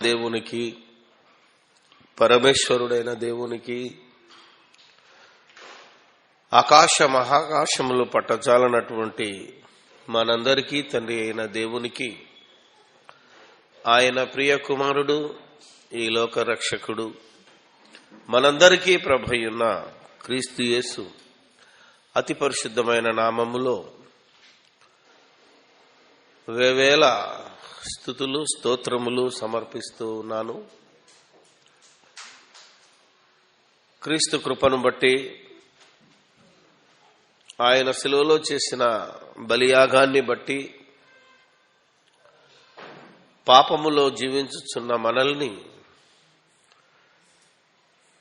దేవునికి, పరమేశ్వరుడైన దేవునికి, ఆకాశ మహాకాశములు పట్టజాలనటువంటి మనందరికీ తండ్రి అయిన దేవునికి, ఆయన ప్రియ కుమారుడు, ఈ లోక రక్షకుడు, మనందరికీ ప్రభువైన క్రీస్తు యేసు అతి పరిశుద్ధమైన నామములో వేవేల స్తుతులు స్తోత్రములు సమర్పిస్తూ ఉన్నాను. క్రీస్తు కృపను బట్టి, ఆయన శిలువలో చేసిన బలియాగాన్ని బట్టి, పాపములో జీవించుచున్న మనల్ని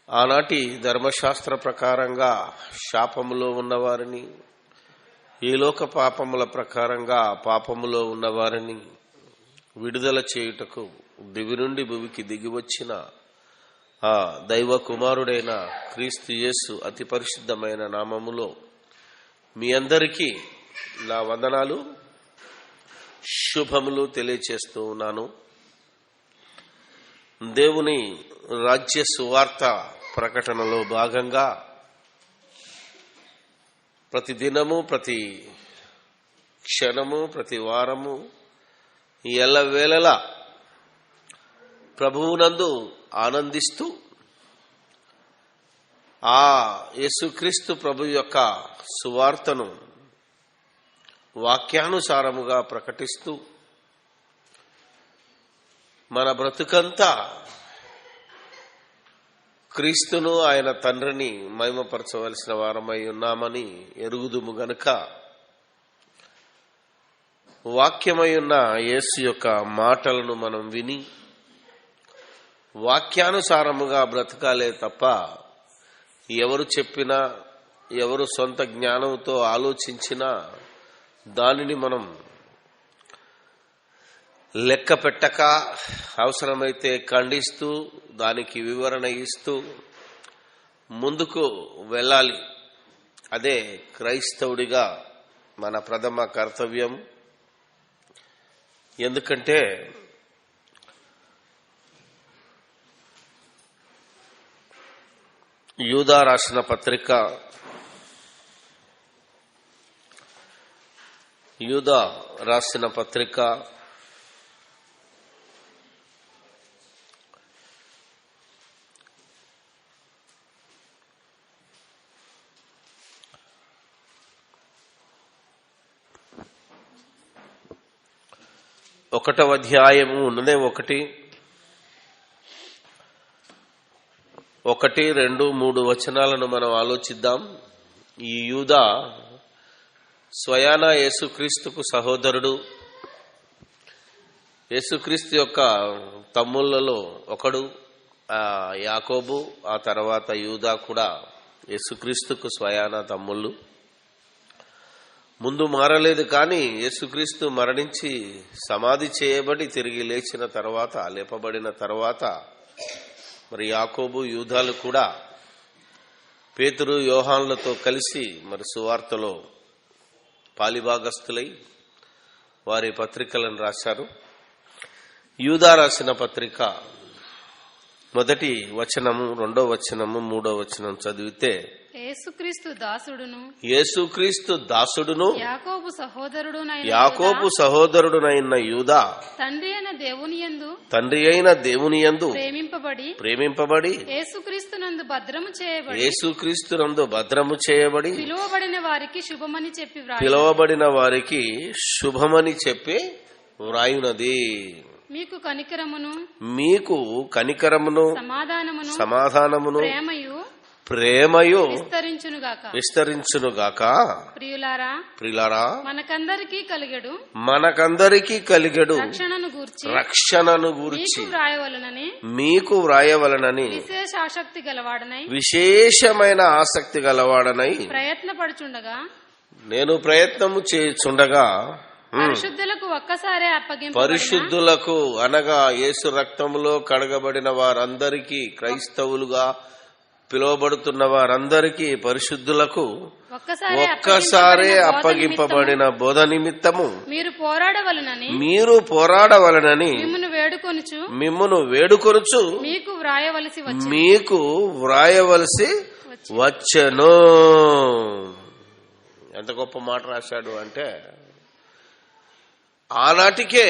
ఆనాటి ధర్మశాస్త్ర ప్రకారంగా శాపములో ఉన్నవారిని, ఈ లోక పాపముల ప్రకారంగా పాపములో ఉన్నవారిని విడుదల చేయుటకు దివి నుండి భూమికి దిగివచ్చిన ఆ దైవ కుమారుడైన క్రీస్తు యేసు అతి పరిశుద్ధమైన నామములో మీ అందరికీ నా వందనాలు, శుభములు తెలియచేస్తూ ఉన్నాను. దేవుని రాజ్య సువార్త ప్రకటనలో భాగంగా ప్రతి దినము, ప్రతి క్షణము, ప్రతి వారము, ఎల్లవేళలా ప్రభువునందు ఆనందిస్తూ ఆ యేసుక్రీస్తు ప్రభు యొక్క సువార్తను వాక్యానుసారముగా ప్రకటిస్తూ మన బ్రతుకంతా క్రీస్తును, ఆయన తండ్రిని మహిమపరచవలసిన వారమై ఉన్నామని ఎరుగుదుము గనుక, వాక్యమై ఉన్న యేసు యొక్క మాటలను మనం విని వాక్యానుసారముగా బ్రతకాలే తప్ప ఎవరు చెప్పినా, ఎవరు సొంత జ్ఞానంతో ఆలోచించినా దానిని మనం లెక్క పెట్టక, అవసరమైతే ఖండిస్తూ దానికి వివరణ ఇస్తూ ముందుకు వెళ్ళాలి. అదే క్రైస్తవుడిగా మన ప్రథమ కర్తవ్యం. ఎందుకంటే యూదా రాసిన పత్రిక, యూదా రాసిన పత్రిక 1వ అధ్యాయము ఉన్నదే 1, 2, 3 వచనాలను మనం ఆలోచిద్దాం. ఈ యూదా స్వయాన యేసుక్రీస్తుకు సహోదరుడు, యేసుక్రీస్తు యొక్క తమ్ముళ్లలో ఒకడు యాకోబు, ఆ తర్వాత యూదా కూడా యేసుక్రీస్తుకు స్వయాన తమ్ముళ్ళు. ముందు మారలేదు, కానీ యేసుక్రీస్తు మరణించి సమాధి చేయబడి తిరిగి లేచిన తర్వాత, లేపబడిన తర్వాత మరి యాకోబు, యూదాలు కూడా పేతురు, యోహానులతో కలిసి మరి సువార్తలో పాలిభాగస్తులై వారి పత్రికలను రాశారు. యూదా రాసిన పత్రిక 1వ వచనము, 2వ వచనము, 3వ వచనం చదివితే, యేసుక్రీస్తు దాసుడును యాకోబు సహోదరుడునైన యూదా తండ్రి అయిన దేవుని యందు ప్రేమింపబడి యేసుక్రీస్తునందు భద్రము చేయబడి పిలువబడిన వారికి శుభమని చెప్పి వ్రాయునది. మీకు కనికరమును సమాధానమును ప్రేమయు విస్తరించునుగాక. ప్రియులారా, మనకందరికీ కలిగెడు రక్షణను గూర్చి మీకు వ్రాయవలనని విశేషమైన ఆసక్తి గలవాడనై నేను ప్రయత్నము చేయుచుండగా, పరిశుద్ధులకు అనగా యేసు రక్తములో కడగబడిన వారందరికీ, క్రైస్తవులుగా పిలువబడుతున్న వారందరికీ పరిశుద్ధులకు ఒక్కసారే అప్పగింపబడిన బోధ నిమిత్తము మీరు పోరాడవలనని మిమ్మును వేడుకొనుచు మీకు వ్రాయవలసి వచ్చెను. ఎంత గొప్ప మాట రాశాడు అంటే, ఆనాటికే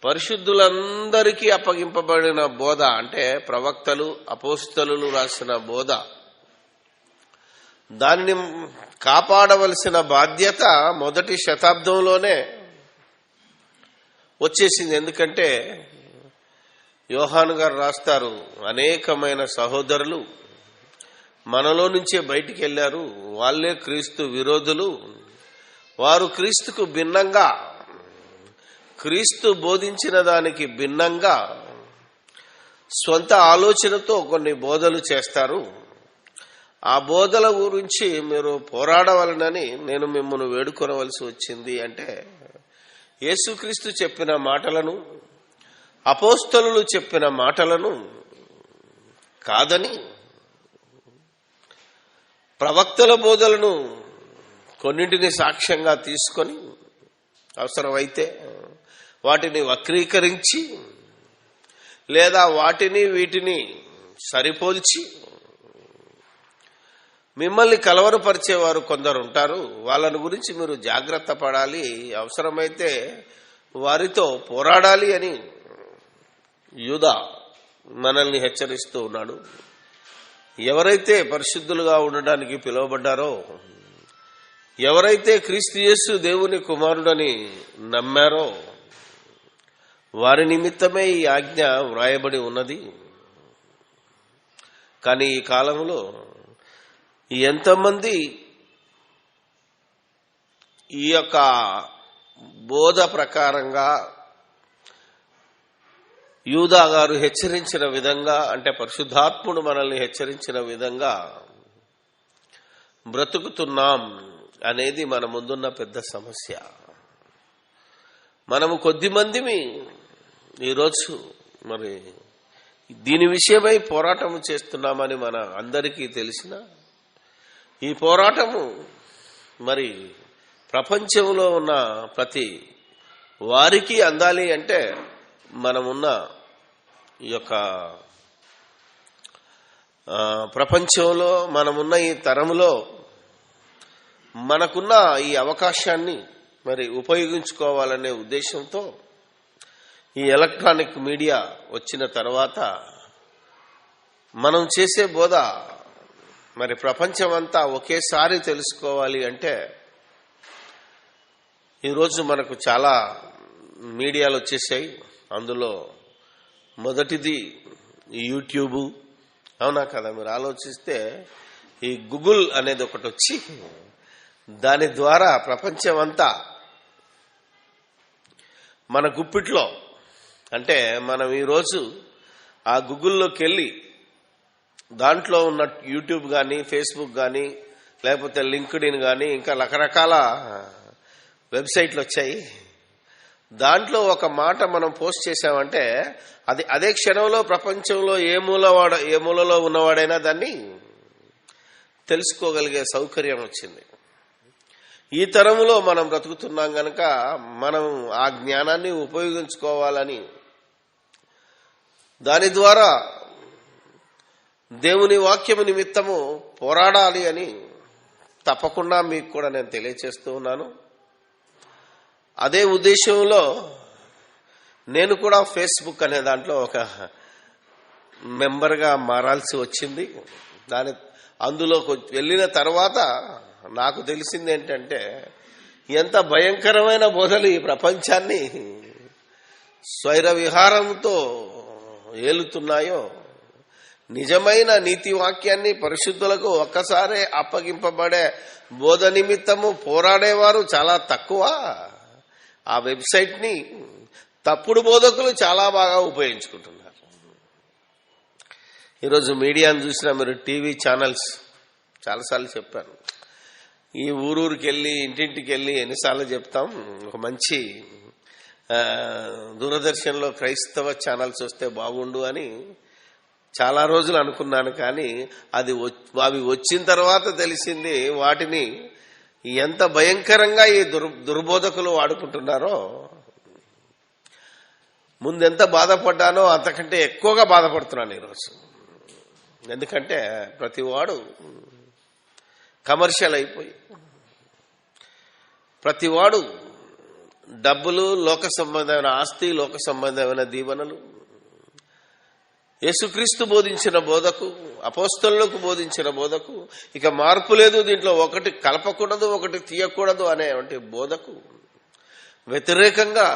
పరిశుద్ధులందరికీ అప్పగింపబడిన బోధ అంటే ప్రవక్తలు అపోస్తలులు రాసిన బోధ, దానిని కాపాడవలసిన బాధ్యత మొదటి శతాబ్దంలోనే వచ్చేసింది. ఎందుకంటే యోహాను గారు రాస్తారు, అనేకమైన సహోదరులు మనలో నుంచే బయటికి వెళ్ళారు, వాళ్ళే క్రీస్తు విరోధులు, వారు క్రీస్తుకు భిన్నంగా, క్రీస్తు బోధించిన దానికి భిన్నంగా స్వంత ఆలోచనతో కొన్ని బోధలు చేస్తారు. ఆ బోధల గురించి మీరు పోరాడవలనని నేను మిమ్మల్ని వేడుకొనవలసి వచ్చింది అంటే, యేసుక్రీస్తు చెప్పిన మాటలను, అపోస్తలులు చెప్పిన మాటలను కాదని, ప్రవక్తల బోధలను కొన్నింటిని సాక్ష్యంగా తీసుకొని అవసరమైతే వాటిని వక్రీకరించి లేదా వాటిని వీటిని సరిపోల్చి మిమ్మల్ని కలవరపరిచేవారు కొందరు ఉంటారు. వాళ్ళని గురించి మీరు జాగ్రత్త పడాలి, అవసరమైతే వారితో పోరాడాలి అని యూదా మనల్ని హెచ్చరిస్తూ ఉన్నాడు. ఎవరైతే పరిశుద్ధులుగా ఉండడానికి పిలువబడ్డారో, ఎవరైతే క్రీస్తు యేసు దేవుని కుమారుడని నమ్మారో, వారి నిమిత్తమే ఈ ఆజ్ఞ వ్రాయబడి ఉన్నది. కానీ ఈ కాలంలో ఎంతమంది ఈ యొక్క బోధ ప్రకారంగా యూదా గారు హెచ్చరించిన విధంగా, అంటే పరిశుద్ధాత్ముడు మనల్ని హెచ్చరించిన విధంగా బ్రతుకుతున్నాం అనేది మన ముందున్న పెద్ద సమస్య. మనము కొద్దిమందిమి ఈరోజు మరి దీని విషయమై పోరాటం చేస్తున్నామని మన అందరికీ తెలిసిన ఈ పోరాటము మరి ప్రపంచంలో ఉన్న ప్రతి వారికి అందాలి అంటే మనమున్న ఈ యొక్క ప్రపంచంలో, మనమున్న ఈ తరములో మనకున్న ఈ అవకాశాన్ని మరి ఉపయోగించుకోవాలనే ఉద్దేశంతో ఈ ఎలక్ట్రానిక్ మీడియా వచ్చిన తర్వాత మనం చేసే బోధ మరి ప్రపంచమంతా ఒకేసారి తెలుసుకోవాలి అంటే ఈరోజు మనకు చాలా మీడియాలు వచ్చేసాయి. అందులో మొదటిది యూట్యూబ్, అవునా కదా? మీరు ఆలోచిస్తే ఈ గూగుల్ అనేది ఒకటి వచ్చి దాని ద్వారా ప్రపంచమంతా మన గుప్పిట్లో, అంటే మనం ఈరోజు ఆ గూగుల్లోకి వెళ్ళి దాంట్లో ఉన్న యూట్యూబ్ కానీ, ఫేస్బుక్ కానీ, లేకపోతే లింక్డ్ఇన్ కానీ, ఇంకా రకరకాల వెబ్సైట్లు వచ్చాయి. దాంట్లో ఒక మాట మనం పోస్ట్ చేసామంటే అది అదే క్షణంలో ప్రపంచంలో ఏ మూలలో ఉన్నవాడైనా దాన్ని తెలుసుకోగలిగే సౌకర్యం వచ్చింది. ఈ తరంలో మనం బ్రతుకుతున్నాం గనక మనం ఆ జ్ఞానాన్ని ఉపయోగించుకోవాలని, దాని ద్వారా దేవుని వాక్యము నిమిత్తము పోరాడాలి అని తప్పకుండా మీకు కూడా నేను తెలియచేస్తూ ఉన్నాను. అదే ఉద్దేశంలో నేను కూడా ఫేస్బుక్ అనే దాంట్లో ఒక మెంబర్గా మారాల్సి వచ్చింది. అందులోకి వెళ్ళిన తర్వాత నాకు తెలిసింది ఏంటంటే, ఎంత భయంకరమైన బోధలు ఈ ప్రపంచాన్ని స్వైర విహారంతో ఏలుతున్నాయో, నిజమైన నీతి వాక్యాన్ని పరిశుద్ధులకు ఒక్కసారే అప్పగింపబడే బోధ నిమిత్తము పోరాడేవారు చాలా తక్కువ. ఆ వెబ్సైట్ని తప్పుడు బోధకులు చాలా బాగా ఉపయోగించుకుంటున్నారు. ఈరోజు మీడియాను చూసినా మీరు, టీవీ ఛానల్స్, చాలాసార్లు చెప్పాను, ఈ ఊరూరికి వెళ్ళి ఇంటింటికి వెళ్ళి ఎన్నిసార్లు చెప్తాం, ఒక మంచి దూరదర్శన్లో క్రైస్తవ ఛానల్స్ వస్తే బాగుండు అని చాలా రోజులు అనుకున్నాను, కానీ అవి వచ్చిన తర్వాత తెలిసింది వాటిని ఎంత భయంకరంగా ఈ దుర్బోధకులు వాడుకుంటున్నారో. ముందెంత బాధపడ్డానో అంతకంటే ఎక్కువగా బాధపడుతున్నాను ఈరోజు. ఎందుకంటే ప్రతివాడు కమర్షియల్ అయిపోయి, ప్రతివాడు డబ్బులు, లోక సంబంధమైన ఆస్తి, లోక సంబంధమైన దీవెనలు, యేసుక్రీస్తు బోధించిన బోధకు, అపోస్తలులకు బోధించిన బోధకు ఇక మార్పు లేదు, దీంట్లో ఒకటి కలపకూడదు ఒకటి తీయకూడదు అనేటువంటి బోధకు వ్యతిరేకంగా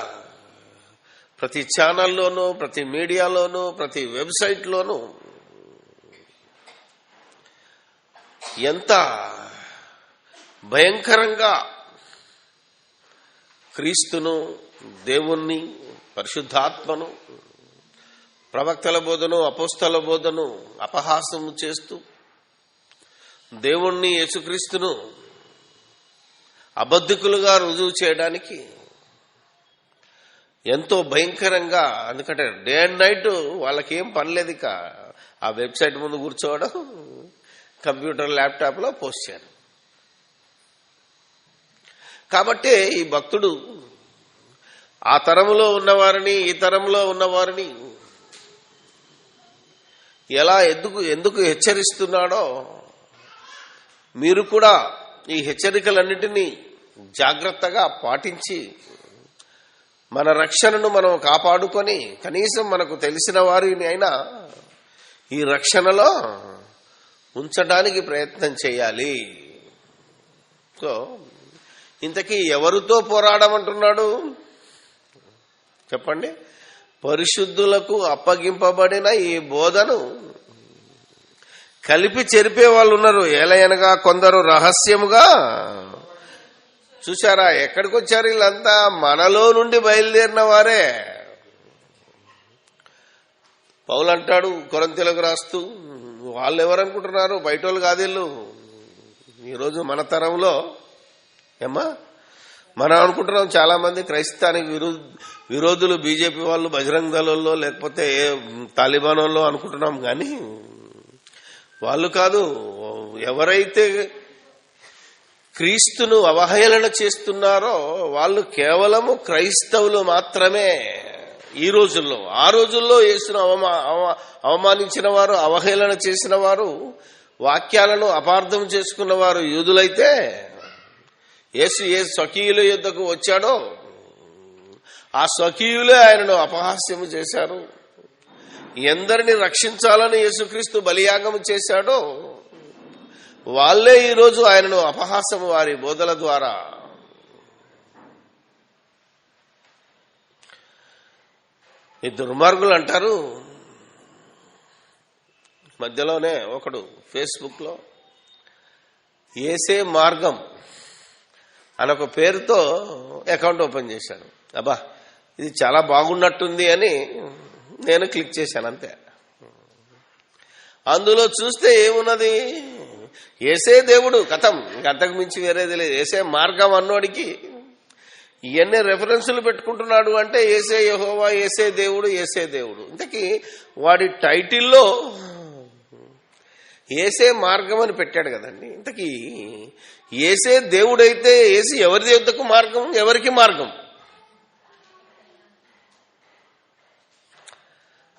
ప్రతి ఛానల్లోనూ, ప్రతి మీడియాలోనూ, ప్రతి వెబ్సైట్లోనూ ఎంత భయంకరంగా క్రీస్తును, దేవుణ్ణి, పరిశుద్ధాత్మను, ప్రవక్తల బోధను, అపోస్తల బోధను అపహాసము చేస్తూ దేవుణ్ణి, యేసుక్రీస్తును అబద్ధికులుగా రుజువు చేయడానికి ఎంతో భయంకరంగా. ఎందుకంటే డే అండ్ నైట్ వాళ్ళకేం పని లేదు, ఇక ఆ వెబ్సైట్ ముందు కూర్చోవడం, కంప్యూటర్, ల్యాప్టాప్లో పోస్ట్ చేయడం. కాబట్టి ఈ భక్తుడు ఆ తరంలో ఉన్నవారిని, ఈ తరంలో ఉన్నవారిని ఎలా ఎందుకు హెచ్చరిస్తున్నాడో మీరు కూడా ఈ హెచ్చరికలన్నింటినీ జాగ్రత్తగా పాటించి మన రక్షణను మనం కాపాడుకొని కనీసం మనకు తెలిసిన వారిని అయినా ఈ రక్షణలో ఉంచడానికి ప్రయత్నం చేయాలి. సో ఇంతకీ ఎవరితో పోరాడమంటున్నాడు చెప్పండి? పరిశుద్ధులకు అప్పగింపబడిన ఈ బోధను కలిపి చెరిపే వాళ్ళు ఉన్నారు. ఏలయనగా కొందరు రహస్యముగా. చూశారా ఎక్కడికి వచ్చారు వీళ్ళంతా? మనలో నుండి బయలుదేరిన వారే. పౌలు అంటాడు కొరింథీయులకు రాస్తూ, వాళ్ళు ఎవరనుకుంటున్నారు? బయట వాళ్ళు కాదు వీళ్ళు. ఈరోజు మన తరంలో మనం అనుకుంటున్నాం చాలా మంది క్రైస్తవానికి విరోధులు, బీజేపీ వాళ్ళు, బజరంగ్ దళంలో, లేకపోతే తాలిబాన్లో అనుకుంటున్నాం, కానీ వాళ్ళు కాదు. ఎవరైతే క్రీస్తును అవహేళన చేస్తున్నారో వాళ్ళు కేవలము క్రైస్తవులు మాత్రమే ఈ రోజుల్లో. ఆ రోజుల్లో యేసును అవమానించిన వారు, అవహేళన చేసిన వారు, వాక్యాలను అపార్థం చేసుకున్న వారు యూదులైతే, యేసు ఏ స్వకీయుల యుద్ధకు వచ్చాడో ఆ స్వకీయులే ఆయనను అపహాస్యము చేశారు. ఎందరిని రక్షించాలని యేసుక్రీస్తు బలియాగము చేశాడో వాళ్లే ఈరోజు ఆయనను అపహాసము వారి బోధల ద్వారా. ఈ దుర్మార్గులు అంటారు, మధ్యలోనే ఒకడు ఫేస్బుక్లో యేసే మార్గం అనొక పేరుతో అకౌంట్ ఓపెన్ చేశాడు. అబ్బా ఇది చాలా బాగున్నట్టుంది అని నేను క్లిక్ చేశాను, అంతే. అందులో చూస్తే ఏమున్నది? యేసే దేవుడు, కథం, అంతకు మించి వేరేది లేదు. యేసే మార్గం అన్నోడికి ఇవన్నీ రెఫరెన్సులు పెట్టుకుంటున్నాడు. అంటే యేసే యెహోవా, యేసే దేవుడు, యేసే దేవుడు. ఇంతకీ వాడి టైటిల్లో యేసే మార్గం అని పెట్టాడు కదండి. ఇంతకీ యేసే దేవుడైతే యేసు ఎవరి దేవుడికి మార్గం, ఎవరికి మార్గం?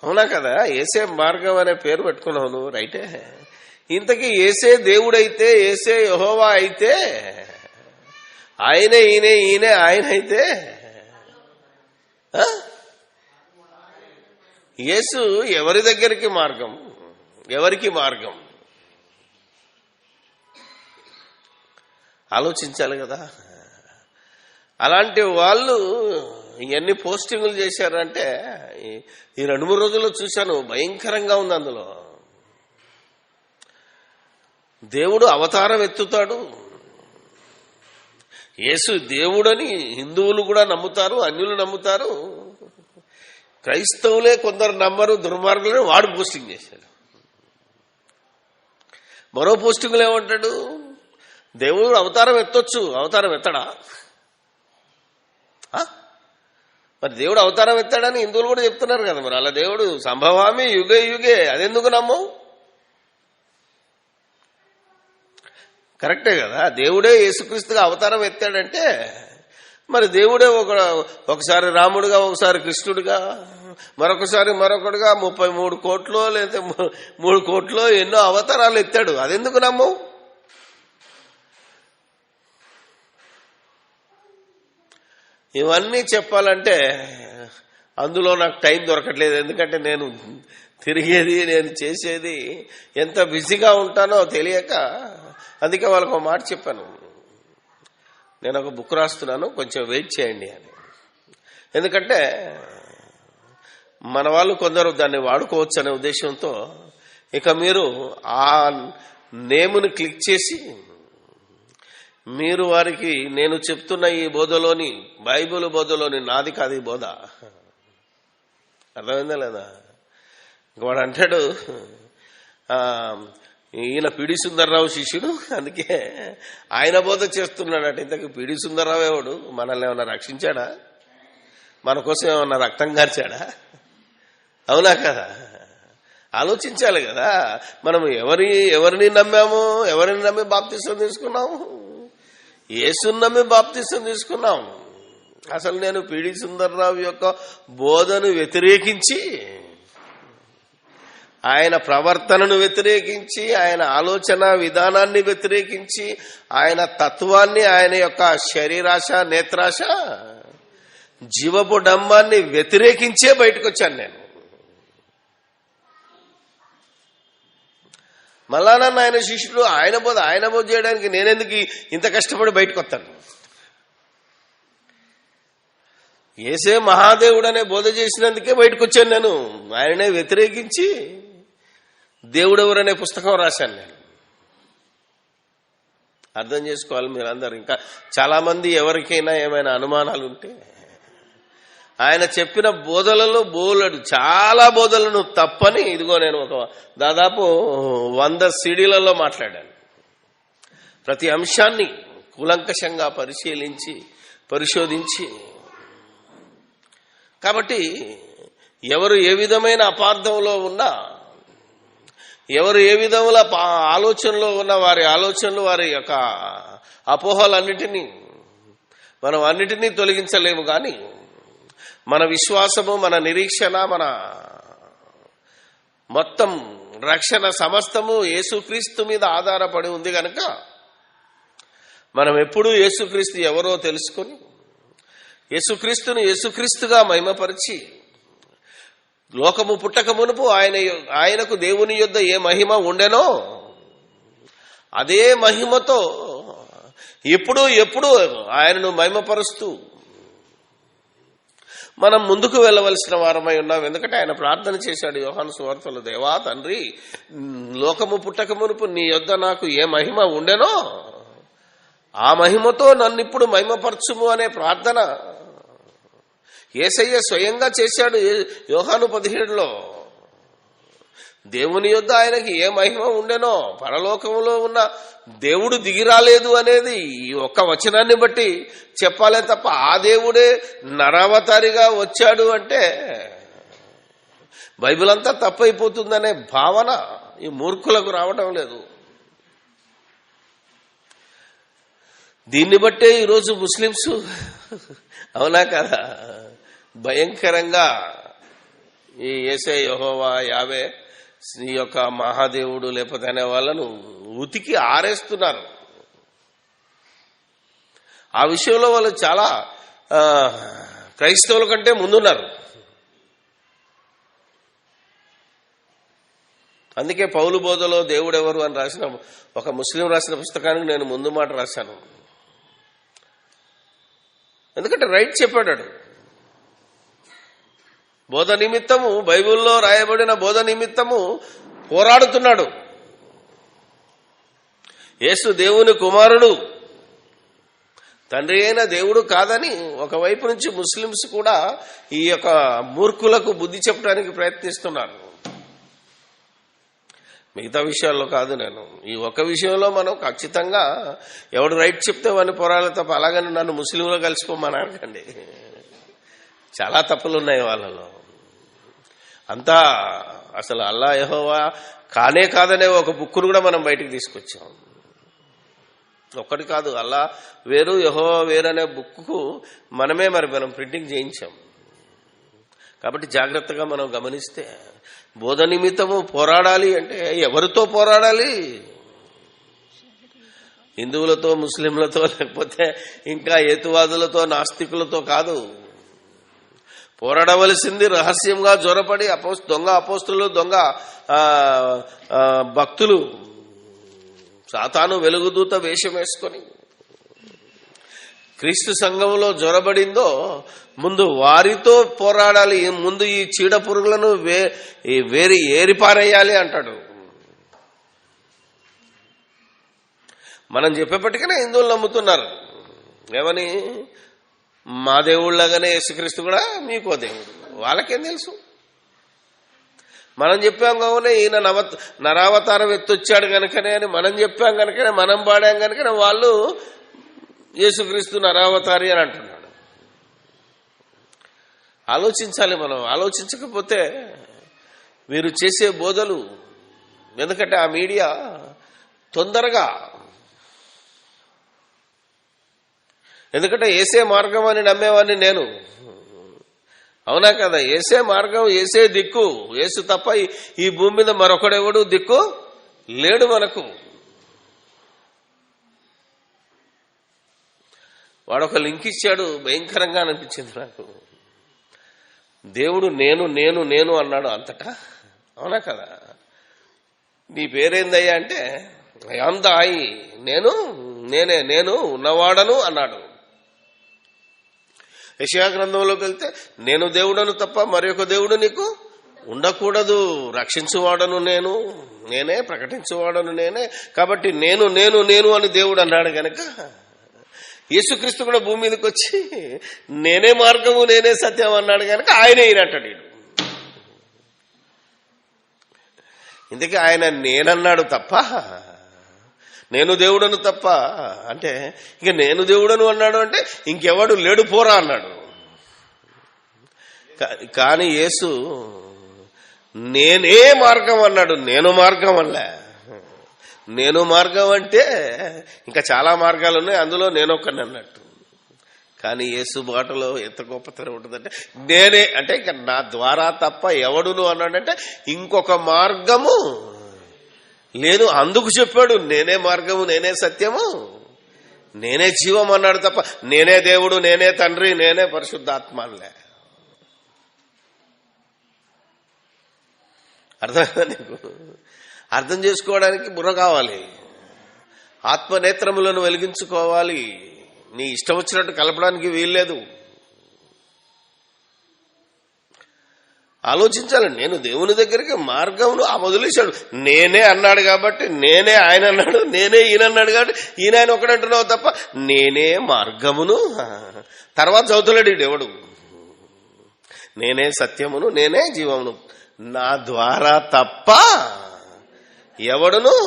అవునా కదా? యేసే మార్గం అనే పేరు పెట్టుకున్నావు నువ్వు, రైటే. ఇంతకీ యేసే దేవుడైతే, యేసే యెహోవా అయితే, ఆయనే ఈయనే ఆయన అయితే, యేసు ఎవరి దగ్గరికి మార్గం, ఎవరికి మార్గం? ఆలోచించాలి కదా. అలాంటి వాళ్ళు ఎన్ని పోస్టింగులు చేశారంటే ఈ 2-3 రోజుల్లో చూశాను, భయంకరంగా ఉంది. అందులో దేవుడు అవతారం ఎత్తుతాడు, యేసు దేవుడని హిందువులు కూడా నమ్ముతారు, అన్యులు నమ్ముతారు, క్రైస్తవులే కొందరు నమ్మరు, దుర్మార్గులని వాడు పోస్టింగ్ చేశాడు. మరో పోస్టింగ్లు ఏమంటాడు? దేవుడు అవతారం ఎత్తొచ్చు, అవతారం ఎత్తడా? మరి దేవుడు అవతారం ఎత్తాడని హిందువులు కూడా చెప్తున్నారు కదా. మరి అలా దేవుడు సంభవామి యుగే యుగే అదెందుకు నమ్మవు? కరెక్టే కదా. దేవుడే యేసుక్రీస్తుగా అవతారం ఎత్తాడంటే మరి దేవుడే ఒకసారి రాముడుగా, ఒకసారి కృష్ణుడిగా, మరొకసారి మరొకడుగా 33 కోట్లు లేదా 3 కోట్లు ఎన్నో అవతారాలు ఎత్తాడు. అదెందుకు నమ్మవు? ఇవన్నీ చెప్పాలంటే అందులో నాకు టైం దొరకట్లేదు. ఎందుకంటే నేను తిరిగేది, నేను చేసేది, ఎంత బిజీగా ఉంటానో తెలియక అందుకే వాళ్ళకు ఒక మాట చెప్పాను, నేను ఒక బుక్ రాస్తున్నాను, కొంచెం వెయిట్ చేయండి అని. ఎందుకంటే మన వాళ్ళు కొందరు దాన్ని వాడుకోవచ్చు అనే ఉద్దేశంతో ఇక మీరు ఆ నేముని క్లిక్ చేసి మీరు వారికి నేను చెప్తున్న ఈ బోధలోని, బైబిల్ బోధలోని, నాది కాదు ఈ బోధ, అర్థమైందా లేదా? వాడు అంటాడు ఈయన పిడి సుందర్రావు శిష్యుడు, అందుకే ఆయన బోధ చేస్తున్నాడట. ఇంతకు పిడి సుందర్రావు ఎవడు? మనల్ని ఏమన్నా రక్షించాడా? మన కోసం ఏమన్నా రక్తం కార్చాడా? అవునా కదా? ఆలోచించాలి కదా. మనం ఎవరిని నమ్మాము? ఎవరిని నమ్మి బాప్తిసం తీసుకున్నాము? యేసుని నమ్మి బాప్తిసం తీసుకున్నాం. అసలు నేను పిడి సుందర్రావు యొక్క బోధను వ్యతిరేకించి, ఆయన ప్రవర్తనను వ్యతిరేకించి, ఆయన ఆలోచన విధానాన్ని వ్యతిరేకించి, ఆయన తత్వాన్ని, ఆయన యొక్క శరీరాశ, నేత్రాశ, జీవపు డంబాన్ని వ్యతిరేకించే బయటకు వచ్చాను నేను. మళ్ళా నన్ను ఆయన శిష్యుడు ఆయన బోధ చేయడానికి నేనెందుకు ఇంత కష్టపడి బయటకు వస్తాను? యేసే మహాదేవుడు అనే బోధ చేసినందుకే బయటకు వచ్చాను నేను. ఆయననే వ్యతిరేకించి దేవుడెవరనే పుస్తకం రాశాను నేను. అర్థం చేసుకోవాలి మీరందరూ. ఇంకా చాలా మంది ఎవరికైనా ఏమైనా అనుమానాలు ఉంటే, ఆయన చెప్పిన బోధలలో చాలా బోధలను తప్పని ఇదిగో నేను ఒక దాదాపు 100 సీడీలలో మాట్లాడాను. ప్రతి అంశాన్ని కూలంకషంగా పరిశోధించి. కాబట్టి ఎవరు ఏ విధమైన అపార్థంలో ఉన్నా, ఎవరు ఏ విధముల ఆలోచనలో ఉన్న వారి ఆలోచనలు, వారి యొక్క అపోహలన్నిటినీ మనం అన్నిటినీ తొలగించలేము. కానీ మన విశ్వాసము, మన నిరీక్షణ, మన మొత్తం రక్షణ సమస్తము యేసుక్రీస్తు మీద ఆధారపడి ఉంది కనుక మనం ఎప్పుడూ యేసుక్రీస్తు ఎవరో తెలుసుకొని యేసుక్రీస్తును యేసుక్రీస్తుగా మహిమపరిచి, లోకము పుట్టక మునుపు ఆయనకు దేవుని యొద్ద ఏ మహిమ ఉండెనో అదే మహిమతో ఎప్పుడూ ఆయనను మహిమపరుస్తూ మనం ముందుకు వెళ్ళవలసిన వారమై ఉన్నాం. ఎందుకంటే ఆయన ప్రార్థన చేశాడు యోహాను సువార్తలో, దేవా తండ్రి, లోకము పుట్టక మునుపు నీ యొద్ద నాకు ఏ మహిమ ఉండెనో ఆ మహిమతో నన్ను ఇప్పుడు మహిమపరచుము అనే ప్రార్థన యేసయ్య స్వయంగా చేశాడు. యోహాను 17లో దేవుని యొద్ద ఆయనకి ఏ మహిమ ఉండెనో, పరలోకములో ఉన్న దేవుడు దిగిరాలేదు అనేది ఈ ఒక్క వచనాన్ని బట్టి చెప్పాలే తప్ప ఆ దేవుడే నరావతారిగా వచ్చాడు అంటే బైబిల్ అంతా తప్పైపోతుందనే భావన ఈ మూర్ఖులకు రావడం లేదు. దీన్ని బట్టే ఈరోజు ముస్లిమ్స్, అవునా కదా, భయంకరంగా ఈ యేసే, యెహోవా, యావే, ఈ యొక్క మహాదేవుడు లేకపోతే అనే వాళ్ళను ఉతికి ఆరేస్తున్నారు. ఆ విషయంలో వాళ్ళు చాలా క్రైస్తవుల కంటే ముందున్నారు. అందుకే పౌలు బోధలో దేవుడెవరు అని రాసిన ఒక ముస్లిం రాసిన పుస్తకానికి నేను ముందు మాట రాశాను. ఎందుకంటే రైట్ చెప్పాడు. బోధ నిమిత్తము, బైబిల్లో రాయబడిన బోధ నిమిత్తము పోరాడుతున్నాడు. యేసు దేవుని కుమారుడు, తండ్రి అయిన దేవుడు కాదని ఒకవైపు నుంచి ముస్లిమ్స్ కూడా ఈ యొక్క మూర్ఖులకు బుద్ధి చెప్పడానికి ప్రయత్నిస్తున్నారు. మిగతా విషయాల్లో కాదు. నేను ఈ ఒక్క విషయంలో మనం ఖచ్చితంగా ఎవడు రైట్ చెప్తే వాడిని పోరాడాలి తప్ప అలాగని నన్ను ముస్లింలో కలిసిపోమని అడగండి. చాలా తప్పులు ఉన్నాయి వాళ్ళలో. అంతా అసలు అల్లా యెహోవా కానే కాదనే ఒక బుక్కును కూడా మనం బయటికి తీసుకొచ్చాం. ఒక్కటి కాదు, అల్లా వేరు యెహోవా వేరు అనే బుక్కు మనం ప్రింటింగ్ చేయించాం. కాబట్టి జాగ్రత్తగా మనం గమనిస్తే బోధ నిమిత్తము పోరాడాలి అంటే ఎవరితో పోరాడాలి? హిందువులతో, ముస్లింలతో, లేకపోతే ఇంకా హేతువాదులతో, నాస్తికులతో కాదు. పోరాడవలసింది రహస్యంగా జొరపడి దొంగ అపోస్తులు, దొంగ భక్తులు, సాతాను వెలుగుదూత వేషం వేసుకొని క్రీస్తు సంఘంలో జొరబడిందో ముందు వారితో పోరాడాలి. ముందు ఈ చీడ పురుగులను ఏరిపారేయాలి అంటాడు. మనం చెప్పేప్పటికనే హిందువులు నమ్ముతున్నారు. ఏమని? మా దేవుళ్ళగానే యేసుక్రీస్తు కూడా మీకో దేవుడు. వాళ్ళకేం తెలుసు? మనం చెప్పాం కనుకనే ఈయన నరావతారం ఎత్తొచ్చాడు కనుకనే అని మనం చెప్పాం కనుకనే, మనం పాడాం కనుకనే వాళ్ళు యేసుక్రీస్తు నరావతారి అని అంటున్నాడు. ఆలోచించాలి మనం. ఆలోచించకపోతే మీరు చేసే బోధలు, ఎందుకంటే ఆ మీడియా తొందరగా, ఎందుకంటే ఏసే మార్గం అని నమ్మేవాడిని నేను, అవునా కదా? ఏసే మార్గం, ఏసే దిక్కు, ఏసు తప్ప ఈ భూమి మీద మరొకడెవడు దిక్కు లేడు మనకు. వాడొక లింక్ ఇచ్చాడు, భయంకరంగా అనిపించింది నాకు. దేవుడు నేను నేను నేను అన్నాడు అంతటా, అవునా కదా? నీ పేరేందయ్యా అంటే ఐయామ్ ద ఐ, నేనే, నేను ఉన్నవాడను అన్నాడు. యెషయా గ్రంథంలోకి వెళ్తే నేను దేవుడను తప్ప మరొక దేవుడు నీకు ఉండకూడదు, రక్షించువాడను నేనే, ప్రకటించువాడను నేనే. కాబట్టి నేను నేను నేను అని దేవుడు అన్నాడు గనక యేసుక్రీస్తు కూడా భూమి మీదకి వచ్చి నేనే మార్గము నేనే సత్యం అన్నాడు గనక ఆయనే ఈయనంటాడు. ఇందుకే ఆయన నేనన్నాడు తప్ప నేను దేవుడను తప్ప అంటే, ఇంక నేను దేవుడను అన్నాడు అంటే ఇంకెవడు లేడు పోరా అన్నాడు. కానీ యేసు నేనే మార్గం అన్నాడు. నేను మార్గం అల్లే. నేను మార్గం అంటే ఇంకా చాలా మార్గాలు ఉన్నాయి, అందులో నేనొక్కని అన్నట్టు. కానీ యేసు బాటలో ఎంత గొప్పతనం ఉంటుందంటే నేనే అంటే ఇంకా నా ద్వారా తప్ప ఎవడును అన్నాడంటే ఇంకొక మార్గము లేదు. అందుకు చెప్పాడు నేనే మార్గము, నేనే సత్యము, నేనే జీవం అన్నాడు తప్ప నేనే దేవుడు, నేనే తండ్రి, నేనే పరిశుద్ధాత్మ అనలే. అర్థమైందా నీకు? అర్థం చేసుకోవడానికి బుర్ర కావాలి, ఆత్మనేత్రములను వెలిగించుకోవాలి. నీ ఇష్టం వచ్చినట్టు కలపడానికి వీల్లేదు. ఆలోచించాలి. నేను దేవుని దగ్గరికి మార్గమును వదిలేశాడు. నేనే అన్నాడు కాబట్టి నేనే ఆయన అన్నాడు, నేనే ఈయన అన్నాడు కాబట్టి ఈయన ఆయన ఒకడంటున్నావు తప్ప నేనే మార్గమును. తర్వాత చదువుతున్నాడు దేవుడు, నేనే సత్యమును, నేనే జీవమును, నా ద్వారా తప్ప ఎవడును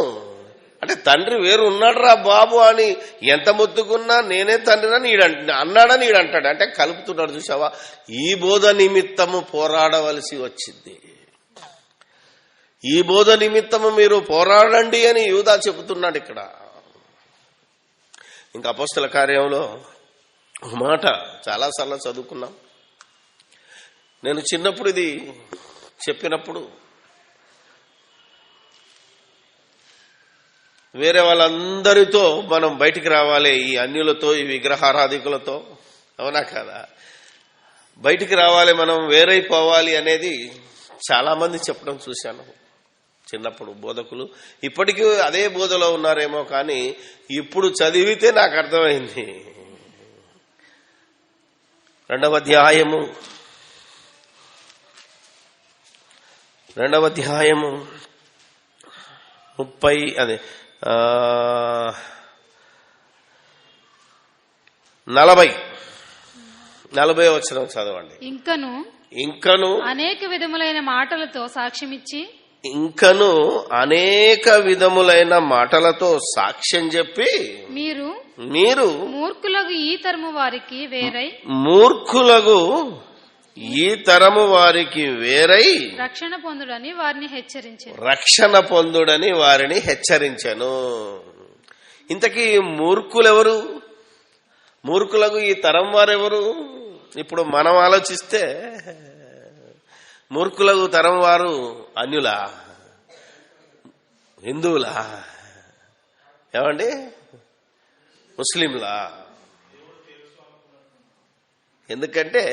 అంటే తండ్రి వేరు ఉన్నాడు రా బాబు అని ఎంత మొత్తుకున్నా నేనే తండ్రిని అన్నాడని ఈడంటాడు. అంటే కలుపుతున్నాడు. చూసావా? ఈ బోధ నిమిత్తము పోరాడవలసి వచ్చింది. ఈ బోధ నిమిత్తము మీరు పోరాడండి అని యూదా చెబుతున్నాడు ఇక్కడ. ఇంకా అపోస్తల కార్యంలో ఒక మాట చాలాసార్లు చదువుకున్నాం. నేను చిన్నప్పుడు ఇది చెప్పినప్పుడు వేరే వాళ్ళందరితో మనం బయటికి రావాలి, ఈ అన్యులతో, ఈ విగ్రహారాధికులతో, అవునా కదా? బయటికి రావాలి, మనం వేరైపోవాలి అనేది చాలా మంది చెప్పడం చూశాను చిన్నప్పుడు బోధకులు. ఇప్పటికీ అదే బోధలో ఉన్నారేమో, కానీ ఇప్పుడు చదివితే నాకు అర్థమైంది. 2వ అధ్యాయము 30 40 వచనం చదవండి. ఇంకను అనేక విధములైన మాటలతో సాక్ష్యమిచ్చి, ఇంకను అనేక విధములైన మాటలతో సాక్ష్యం చెప్పి మీరు మూర్ఖులకు ఈ తరము వారికి వేరై, మూర్ఖులకు ఈ తరము వారికి వేరై రక్షణ పొందుడని వారిని హెచ్చరించెను. ఇంతకీ మూర్ఖులెవరు? మూర్ఖులకు ఈ తరం వారెవరు? ఇప్పుడు మనం ఆలోచిస్తే మూర్ఖులకు తరం వారు అన్యులా, హిందువులా, ఏమండి, ముస్లింలా? ఎందుకంటే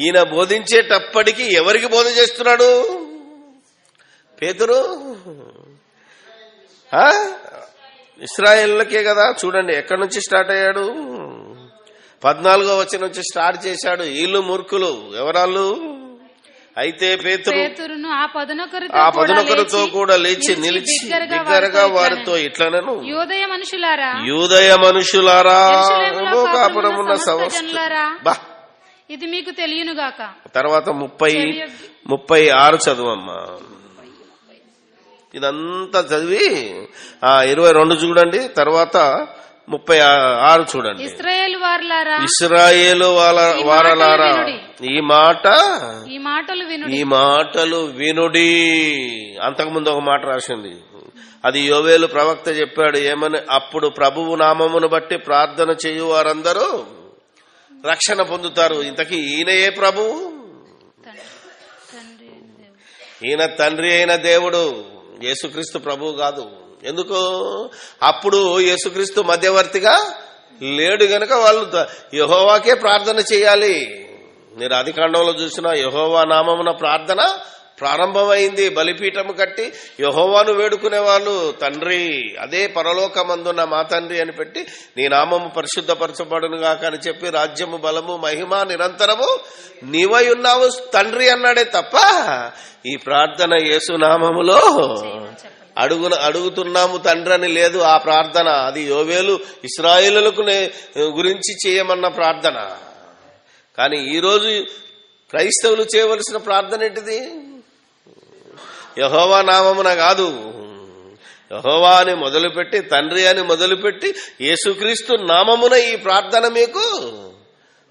ఈయన బోధించేటప్పటికి ఎవరికి బోధ చేస్తున్నాడు? పేతురు ఇశ్రాయేలులకే కదా. చూడండి ఎక్కడి నుంచి స్టార్ట్ అయ్యాడు. 14వ వచనం నుంచి స్టార్ట్ చేశాడు. వీళ్ళు మూర్ఖులు. ఎవరాళ్ళు? అయితే పేతురును ఆ 11తో కూడా లేచి నిలిచి బిగ్గరగా వారితో ఇట్లనను, యూదయ మనుషులారా, లోకాపురమున్న సమస్తలారా, ఇది మీకు తెలియనుగాక. తర్వాత 36 చదువమ్మా. ఇదంతా చదివి 22 చూడండి, తర్వాత 36 చూడండి. ఇశ్రాయేలు వారలారా, ఈ మాటలు వినుడి. అంతకుముందు ఒక మాట రాసింది, అది యోవేలు ప్రవక్త చెప్పాడు. ఏమని? అప్పుడు ప్రభువు నామమును బట్టి ప్రార్థన చేయు వారందరూ రక్షణ పొందుతారు. ఇంతకీ ఈయన ఏ ప్రభువు? ఈయన తండ్రి అయిన దేవుడు, యేసుక్రీస్తు ప్రభువు కాదు. ఎందుకు? అప్పుడు యేసుక్రీస్తు మధ్యవర్తిగా లేడు గనక వాళ్ళు యెహోవాకే ప్రార్థన చేయాలి. మీరు ఆదికాండంలో చూసిన యెహోవా నామమున ప్రార్థన ప్రారంభమైంది. బలిపీఠము కట్టి యెహోవాను వేడుకునే వాళ్ళు, తండ్రి, అదే పరలోకమందున్న మా తండ్రి అని పెట్టి, నీ నామము పరిశుద్ధపరచబడునుగాక అని చెప్పి, రాజ్యము, బలము, మహిమ నిరంతరము నీవై ఉన్నావు తండ్రి అన్నాడే తప్ప ఈ ప్రార్థన యేసునామములో అడుగుతున్నాము తండ్రి అని లేదు. ఆ ప్రార్థన అది యోవేలు ఇశ్రాయేలులకు గురించి చేయమన్న ప్రార్థన. కానీ ఈరోజు క్రైస్తవులు చేయవలసిన ప్రార్థన ఏంటిది? యెహోవా నామమున కాదు, యెహోవా అని మొదలుపెట్టి, తండ్రి అని మొదలుపెట్టి, యేసుక్రీస్తు నామమున ఈ ప్రార్థన మీకు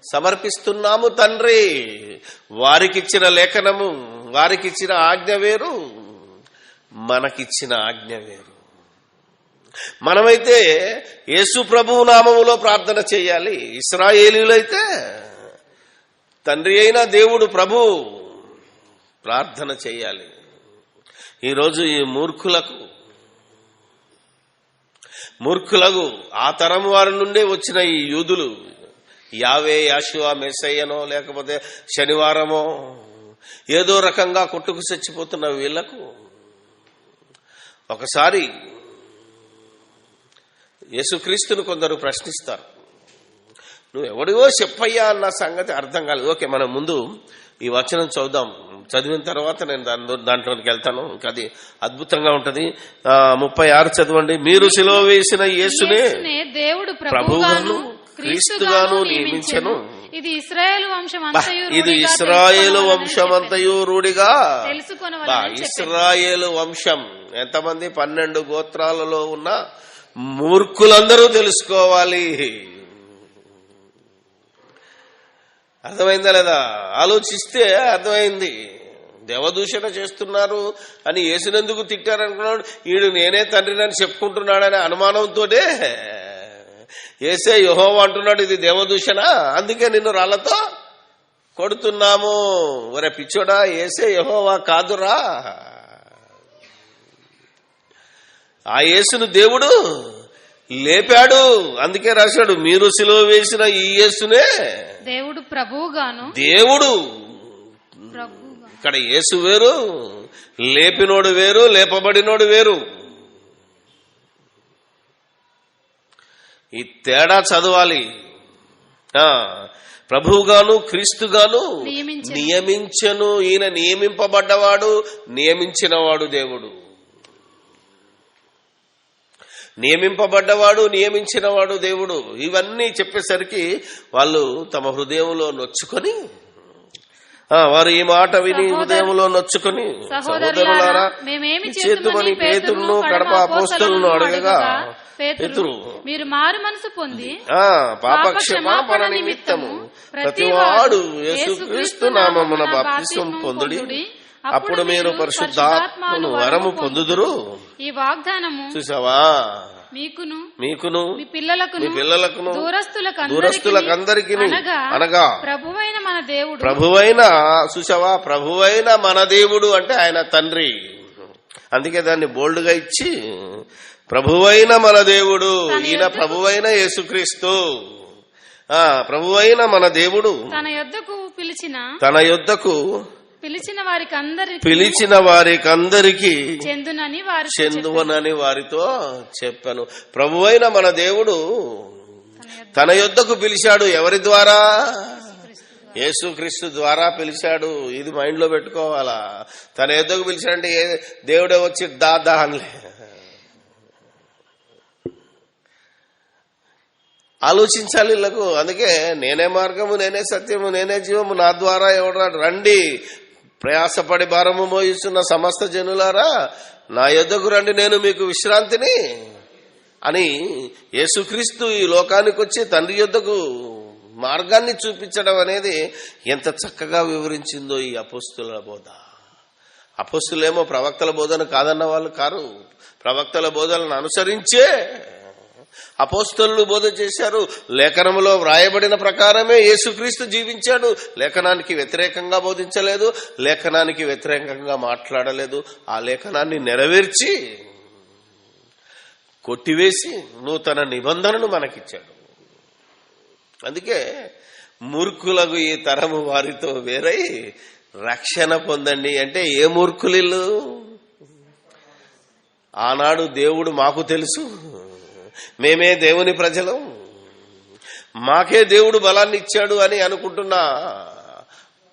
సమర్పిస్తున్నాము తండ్రి. వారికిచ్చిన లేఖనము, వారికిచ్చిన ఆజ్ఞ వేరు, మనకిచ్చిన ఆజ్ఞ వేరు. మనమైతే యేసు ప్రభువు నామములో ప్రార్థన చేయాలి. ఇశ్రాయేలీయులైతే తండ్రి అయిన దేవుడు ప్రభు ప్రార్థన చేయాలి. ఈరోజు ఈ మూర్ఖులకు ఆ తరం వారి నుండే వచ్చిన ఈ యూదులు, యావే, యాషువా, మెస్సయ్యనో లేకపోతే శనివారమో ఏదో రకంగా కొట్టుకు చచ్చిపోతున్న వీళ్లకు ఒకసారి యేసుక్రీస్తును కొందరు ప్రశ్నిస్తారు. నువ్వెవడివో చెప్పయ్యా అన్న సంగతి అర్థం కాలేదు. ఓకే, మనం ముందు ఈ వచనం చదువుదాం. చదివిన తర్వాత నేను దాంట్లోకి వెళ్తాను. ఇంకా అది అద్భుతంగా ఉంటది. 36 చదవండి. మీరు సిలువ వేసిన యేసునే దేవుడు ప్రభువుగాను క్రీస్తుగాను నియమించెను. ఇది ఇశ్రాయేలు వంశమంతయు రూఢిగా ఇశ్రాయేలు వంశం ఎంతమంది? 12 గోత్రాలలో ఉన్న మూర్ఖులందరూ తెలుసుకోవాలి. అర్థమైందా లేదా? ఆలోచిస్తే అర్థమైంది. దేవదూషణ చేస్తున్నారు అని యేసునెందుకు తిట్టారనుకున్నాడు. ఈడు నేనే తండ్రినని చెప్పుకుంటున్నాడనే అనుమానంతోనే యేసే యెహోవా అంటున్నాడు, ఇది దేవదూషణ, అందుకే నిన్ను రాళ్లతో కొడుతున్నాము. ఒరే పిచ్చోడా, యేసే యెహోవా కాదురా. ఆ యేసును దేవుడు లేపాడు. అందుకే రాశాడు, మీరు సిలువ వేసిన ఈ యేసునే దేవుడు ప్రభువుగాను. దేవుడు ఇక్కడ యేసు వేరు, లేపినోడు వేరు, లేపబడినోడు వేరు. ఈ తేడా చదవాలి. ప్రభువుగాను క్రీస్తుగాను నియమించెను. ఈయన నియమింపబడ్డవాడు, నియమించినవాడు దేవుడు. నియమింపబడ్డవాడు, నియమించినవాడు దేవుడు. ఇవన్నీ చెప్పేసరికి వాళ్ళు తమ హృదయంలో నొచ్చుకొని, వారు ఈ మాట విని హృదయంలో నొచ్చుకొని, సహోదరులారా చేతుమని పేతురును కడప అపోస్తలును అడగగా పేతురు మీరు మారు మనసు పొంది పాప క్షమాపణ నిమిత్తము ప్రతివాడు యేసుక్రీస్తు నామమున బాప్తిసం పొందుడి, అప్పుడు మీరు పరిశుద్ధాత్మను వరము పొందుదురు. ఈ వాగ్దానము చూసావా, మీకును మీ పిల్లలకును దూరస్తులకందరికి అనగా ప్రభువైన మన దేవుడు, చూసావా, ప్రభువైన మన దేవుడు అంటే ఆయన తండ్రి. అందుకే దాన్ని బోల్డ్ గా ఇచ్చి ప్రభువైన మన దేవుడు, ఈయన ప్రభువైన యేసుక్రీస్తు, ప్రభువైన మన దేవుడు తన యొద్దకు పిలిచిన వారికందరికి చెందునని వారితో చెప్పాను. ప్రభువైన మన దేవుడు తన యొద్దకు పిలిచాడు. ఎవరి ద్వారా? యేసుక్రీస్తు ద్వారా పిలిచాడు. ఇది మైండ్ లో పెట్టుకోవాలా. తన యొద్దకు పిలిచాడంటే దేవుడే వచ్చి దాదా అనలే. ఆలోచించాలి వీళ్ళకు. అందుకే నేనే మార్గము, నేనే సత్యము, నేనే జీవము, నా ద్వారా ఎవడు రండి ప్రయాసపడి భారము మోయిస్తున్న సమస్త జనులారా నా యొద్దకు రండి, నేను మీకు విశ్రాంతిని అని యేసుక్రీస్తు ఈ లోకానికి వచ్చి తండ్రి యొద్దకు మార్గాన్ని చూపించడం అనేది ఎంత చక్కగా వివరించిందో ఈ అపోస్తుల బోధ. అపోస్తులేమో ప్రవక్తల బోధన కాదన్న వాళ్ళు కారు. ప్రవక్తల బోధనలను అనుసరించే అపోస్తలులు బోధ చేశారు. లేఖనములో వ్రాయబడిన ప్రకారమే యేసుక్రీస్తు జీవించాడు. లేఖనానికి వ్యతిరేకంగా బోధించలేదు, లేఖనానికి వ్యతిరేకంగా మాట్లాడలేదు. ఆ లేఖనాన్ని నెరవేర్చి కొట్టివేసి నూతన నిబంధనను మనకిచ్చాడు. అందుకే మూర్ఖులకు ఈ తరము వారితో వేరై రక్షణ పొందండి అంటే ఏ మూర్ఖులు? ఆనాడు దేవుడు మాకు తెలుసు, మేమే దేవుని ప్రజలం, మాకే దేవుడు బలాన్ని ఇచ్చాడు అని అనుకుంటున్న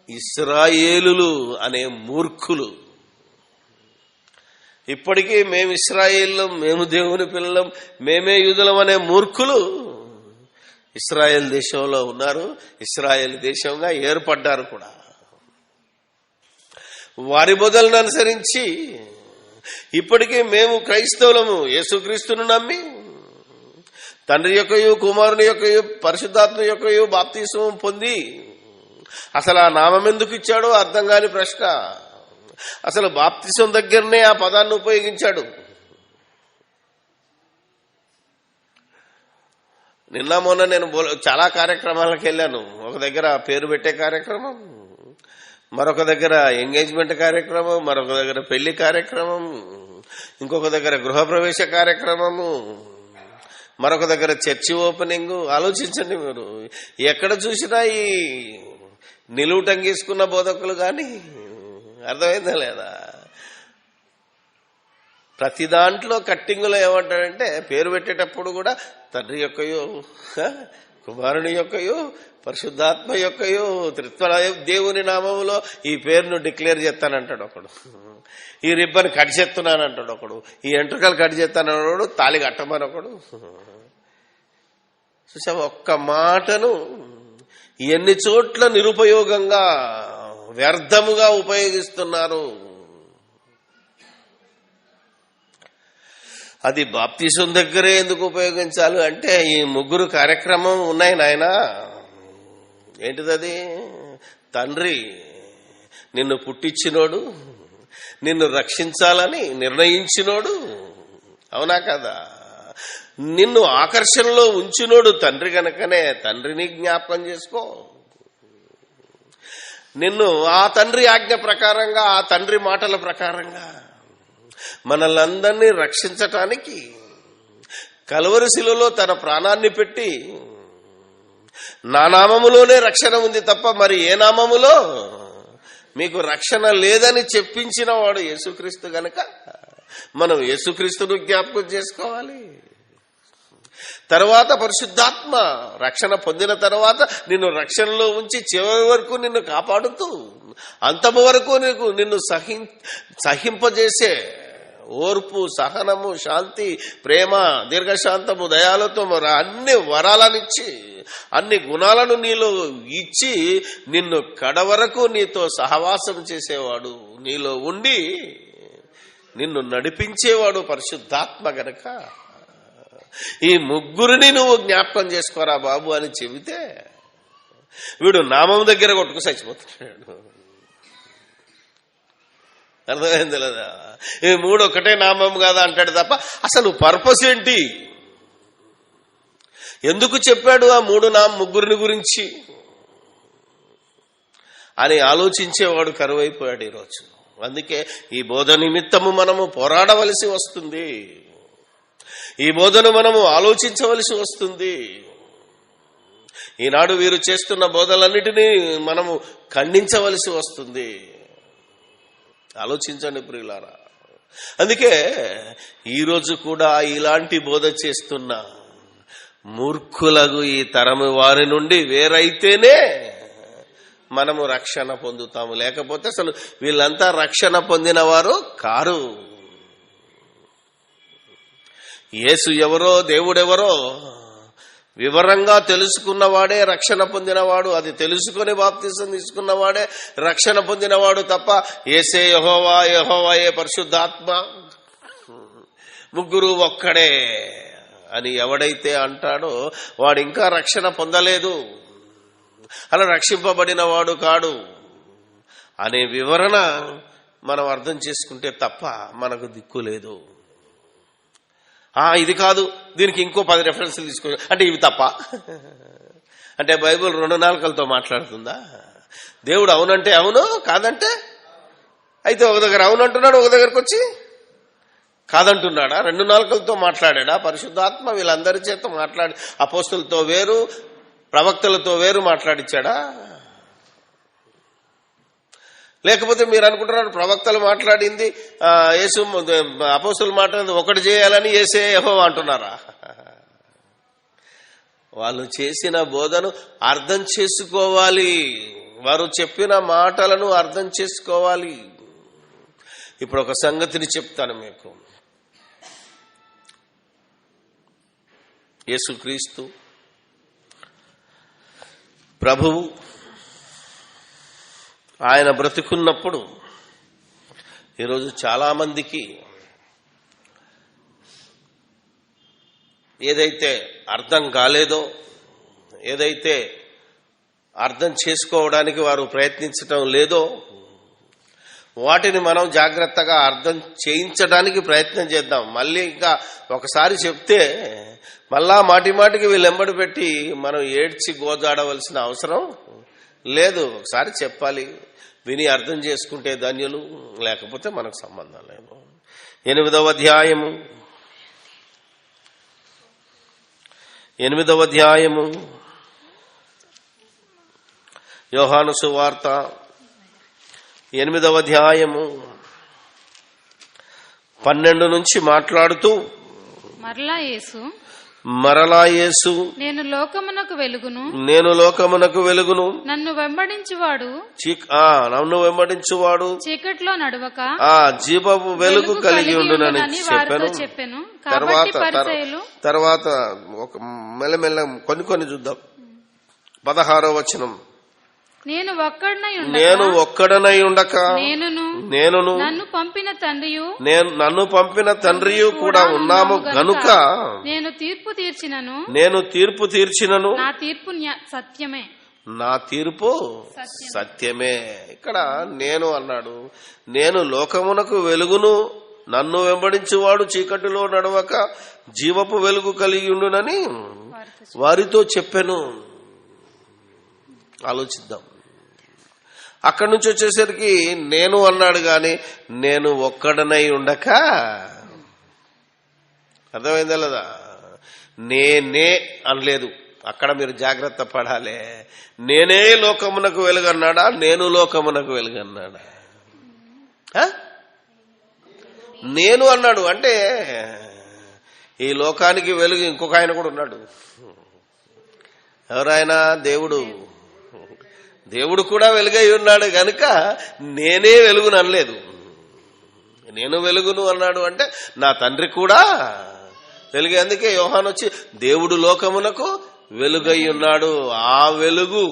ఇశ్రాయేలులు అనే మూర్ఖులు ఇప్పటికీ మేము ఇశ్రాయేలులం, మేము దేవుని పిల్లలం, మేమే యూదులం అనే మూర్ఖులు ఇశ్రాయేల్ దేశంలో ఉన్నారు. ఇశ్రాయేల్ దేశంగా ఏర్పడ్డారు కూడా. వారి బోధలను అనుసరించి ఇప్పటికీ మేము క్రైస్తవులము, యేసుక్రీస్తును నమ్మి తండ్రి యొక్కయు కుమారుని యొక్కయు పరిశుద్ధాత్మ యొక్కయు బాప్తిస్మం పొంది, అసలు ఆ నామం ఎందుకు ఇచ్చాడో అర్థం కాని ప్రశ్న. అసలు బాప్తిసం దగ్గరనే ఆ పదాన్ని ఉపయోగించాడు. నిన్న మొన్న నేను చాలా కార్యక్రమాలకు వెళ్ళాను. ఒక దగ్గర పేరు పెట్టే కార్యక్రమం, మరొక దగ్గర ఎంగేజ్మెంట్ కార్యక్రమం, మరొక దగ్గర పెళ్లి కార్యక్రమం, ఇంకొక దగ్గర గృహప్రవేశ కార్యక్రమము, మరొక దగ్గర చర్చి ఓపెనింగ్. ఆలోచించండి మీరు, ఎక్కడ చూసినా ఈ నిలువుటంగీసుకున్న బోధకులు కానీ. అర్థమైందా లేదా? ప్రతి దాంట్లో కట్టింగులో ఏమంటాడంటే పేరు పెట్టేటప్పుడు కూడా తండ్రి యొక్కయో కుమారుని యొక్కయో పరిశుద్ధాత్మ యొక్కయో త్రిత్వ దేవుని నామములో ఈ పేరును డిక్లేర్ చేస్తానంటాడు ఒకడు, ఈ రిబ్బన్ కట్ చేస్తున్నానంటాడు ఒకడు, ఈ ఎంట్రుకలు కట్ చేస్తానన్నాడు, తాళి కట్టమని ఒకడు. చూసా, ఒక్క మాటను ఎన్ని చోట్ల నిరుపయోగంగా వ్యర్థముగా ఉపయోగిస్తున్నారు. అది బాప్తిసం దగ్గరే ఎందుకు ఉపయోగించాలి అంటే ఈ ముగ్గురు కార్యక్రమం ఉన్నాయి నాయన. ఏంటిదది? తండ్రి నిన్ను పుట్టించినోడు, నిన్ను రక్షించాలని నిర్ణయించినోడు, అవునా కదా? నిన్ను ఆకర్షణలో ఉంచినోడు తండ్రి గనకనే తండ్రిని జ్ఞాపకం చేసుకో. నిన్ను ఆ తండ్రి ఆజ్ఞ ప్రకారంగా, ఆ తండ్రి మాటల ప్రకారంగా మనల్నందరినీ రక్షించటానికి కల్వరి శిలువలో తన ప్రాణాన్ని పెట్టి, నా నామములోనే రక్షణ ఉంది తప్ప మరి ఏ నామములో మీకు రక్షణ లేదని చెప్పించిన వాడు యేసుక్రీస్తు గనక మనం యేసుక్రీస్తును జ్ఞాపకం చేసుకోవాలి. తర్వాత పరిశుద్ధాత్మ రక్షణ పొందిన తర్వాత నిన్ను రక్షణలో ఉంచి చివరి వరకు నిన్ను కాపాడుతూ అంతము వరకు నిన్ను సహింపజేసే ఓర్పు, సహనము, శాంతి, ప్రేమ, దీర్ఘశాంతము, దయాలతో అన్ని వరాలనిచ్చి అన్ని గుణాలను నీలో ఇచ్చి నిన్ను కడవరకు నీతో సహవాసం చేసేవాడు, నీలో ఉండి నిన్ను నడిపించేవాడు పరిశుద్ధాత్మ గనక ఈ ముగ్గురిని నువ్వు జ్ఞాపకం చేసుకోరా బాబు అని చెబితే వీడు నామం దగ్గర కొట్టుకు చచ్చిపోతున్నాడు. అర్థమైంది లేదా? ఈ మూడు ఒకటే నామం కాదా అంటాడు తప్ప అసలు పర్పస్ ఏంటి, ఎందుకు చెప్పాడు ఆ ముగ్గురిని గురించి అని ఆలోచించేవాడు కరువైపోయాడు ఈరోజు. అందుకే ఈ బోధ నిమిత్తము మనము పోరాడవలసి వస్తుంది, ఈ బోధను మనము ఆలోచించవలసి వస్తుంది. ఈనాడు వీరు చేస్తున్న బోధలన్నిటినీ మనము ఖండించవలసి వస్తుంది. ఆలోచించండి ప్రియులారా. అందుకే ఈరోజు కూడా ఇలాంటి బోధ చేస్తున్న మూర్ఖులకు ఈ తరము వారి నుండి వేరైతేనే మనము రక్షణ పొందుతాము, లేకపోతే అసలు వీళ్ళంతా రక్షణ పొందిన వారు కారు. యేసు ఎవరో దేవుడెవరో వివరంగా తెలుసుకున్నవాడే రక్షణ పొందినవాడు. అది తెలుసుకుని బాప్తిసం తీసుకున్నవాడే రక్షణ పొందినవాడు తప్ప యేసే యెహోవా, యెహోవాయే పరిశుద్ధాత్మ, ముగ్గురు ఒక్కడే అని ఎవడైతే అంటాడో వాడు ఇంకా రక్షణ పొందలేదు, అలా రక్షింపబడిన వాడు కాడు అనే వివరణ మనం అర్థం చేసుకుంటే తప్ప మనకు దిక్కు లేదు. ఇది కాదు, దీనికి ఇంకో 10 రెఫరెన్స్లు తీసుకో అంటే ఇవి తప్ప అంటే బైబిల్ 2 నాలుకలతో మాట్లాడుతుందా? దేవుడు అవునంటే అవును, కాదంటే అయితే ఒక దగ్గర అవునంటున్నాడు, ఒక దగ్గరకు వచ్చి కాదంటున్నాడా? 2 నాలుకలతో మాట్లాడా? పరిశుద్ధాత్మ వీళ్ళందరి చేత మాట్లాడి అపోస్తులతో వేరు ప్రవక్తలతో వేరు మాట్లాడిచ్చాడా? లేకపోతే మీరు అనుకుంటున్నారు ప్రవక్తలు మాట్లాడింది యేసు అపోస్తులు మాట్లాడింది ఒకటి చేయాలని యేసే యెహోవా అంటున్నారా? వాళ్ళు చేసిన బోధను అర్థం చేసుకోవాలి, వారు చెప్పిన మాటలను అర్థం చేసుకోవాలి. ఇప్పుడు ఒక సంగతిని చెప్తాను మీకు. యేసుక్రీస్తు ప్రభువు ఆయన బ్రతికున్నప్పుడు ఈరోజు చాలా మందికి ఏదైతే అర్థం కాలేదో, ఏదైతే అర్థం చేసుకోవడానికి వారు ప్రయత్నించటం లేదో వాటిని మనం జాగ్రత్తగా అర్థం చేయించడానికి ప్రయత్నం చేద్దాం. మళ్ళీ ఇంకా ఒకసారి చెప్తే మళ్ళా మాటిమాటికి వీళ్ళెంబడి పెట్టి మనం ఏడ్చి గోజాడవలసిన అవసరం లేదు. ఒకసారి చెప్పాలి, విని అర్థం చేసుకుంటే ధన్యులు, లేకపోతే మనకు సంబంధం లేదు. 8వ అధ్యాయము యోహాను సువార్త 8వ అధ్యాయము 12 నుంచి మాట్లాడుతూ మరలా యేసు నేను లోకమునకు వెలుగును నన్ను వెంబడించువాడు చీకట్లో నడవక జీవపు వెలుగు కలిగి ఉండునని చెప్పెను. తర్వాత ఒక మెల్లమెల్ల కొన్ని చూద్దాం. 16వ వచనం, నేను ఒక్కడనై ఉండక నేనును నన్ను పంపిన తండ్రియు కూడా ఉన్నాము గనుక నేను తీర్పు తీర్చినను నా తీర్పు సత్యమే. ఇక్కడ నేను అన్నాడు, నేను లోకమునకు వెలుగును, నన్ను వెంబడించువాడు చీకటిలో నడవక జీవపు వెలుగు కలిగి ఉండునని వారితో చెప్పెను. ఆలోచిద్దాం. అక్కడి నుంచి వచ్చేసరికి నేను అన్నాడు గాని నేను ఒక్కడనై ఉండక, అర్థమైందా లేదా? నేనే అనలేదు. అక్కడ మీరు జాగ్రత్త పడాలి. నేనే లోకమునకు వెలుగన్నాడా, నేను లోకమునకు వెలుగన్నాడా? నేను అన్నాడు అంటే ఈ లోకానికి వెలుగు ఇంకొక ఆయన కూడా ఉన్నాడు. ఎవరైనా దేవుడు కూడా వెలుగై ఉన్నాడు గనుక నేనే వెలుగును అనలేదు. నేను వెలుగును అన్నాడు అంటే నా తండ్రి కూడా వెలుగు. అందుకే యోహాను వచ్చి దేవుడు లోకమునకు వెలుగై ఉన్నాడు, ఆ వెలుగు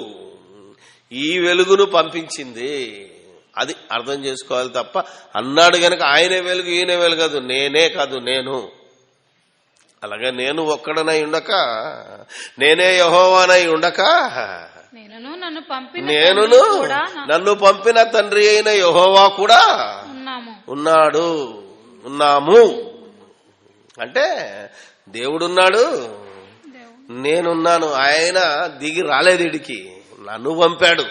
ఈ వెలుగును పంపించింది. అది అర్థం చేసుకోవాలి తప్ప అన్నాడు గనక ఆయనే వెలుగు ఈయనే వెలుగదు, నేనే కాదు నేను. అలాగే నేను ఒక్కడనై ఉండక, నేనే యెహోవానై ఉండక, నేనును నన్ను పంపిన తండ్రి అయిన యెహోవా కూడా ఉన్నాము. అంటే దేవుడున్నాడు, నేనున్నాను. ఆయన దిగి రాలేదు ఇడికి, నన్ను పంపాడు.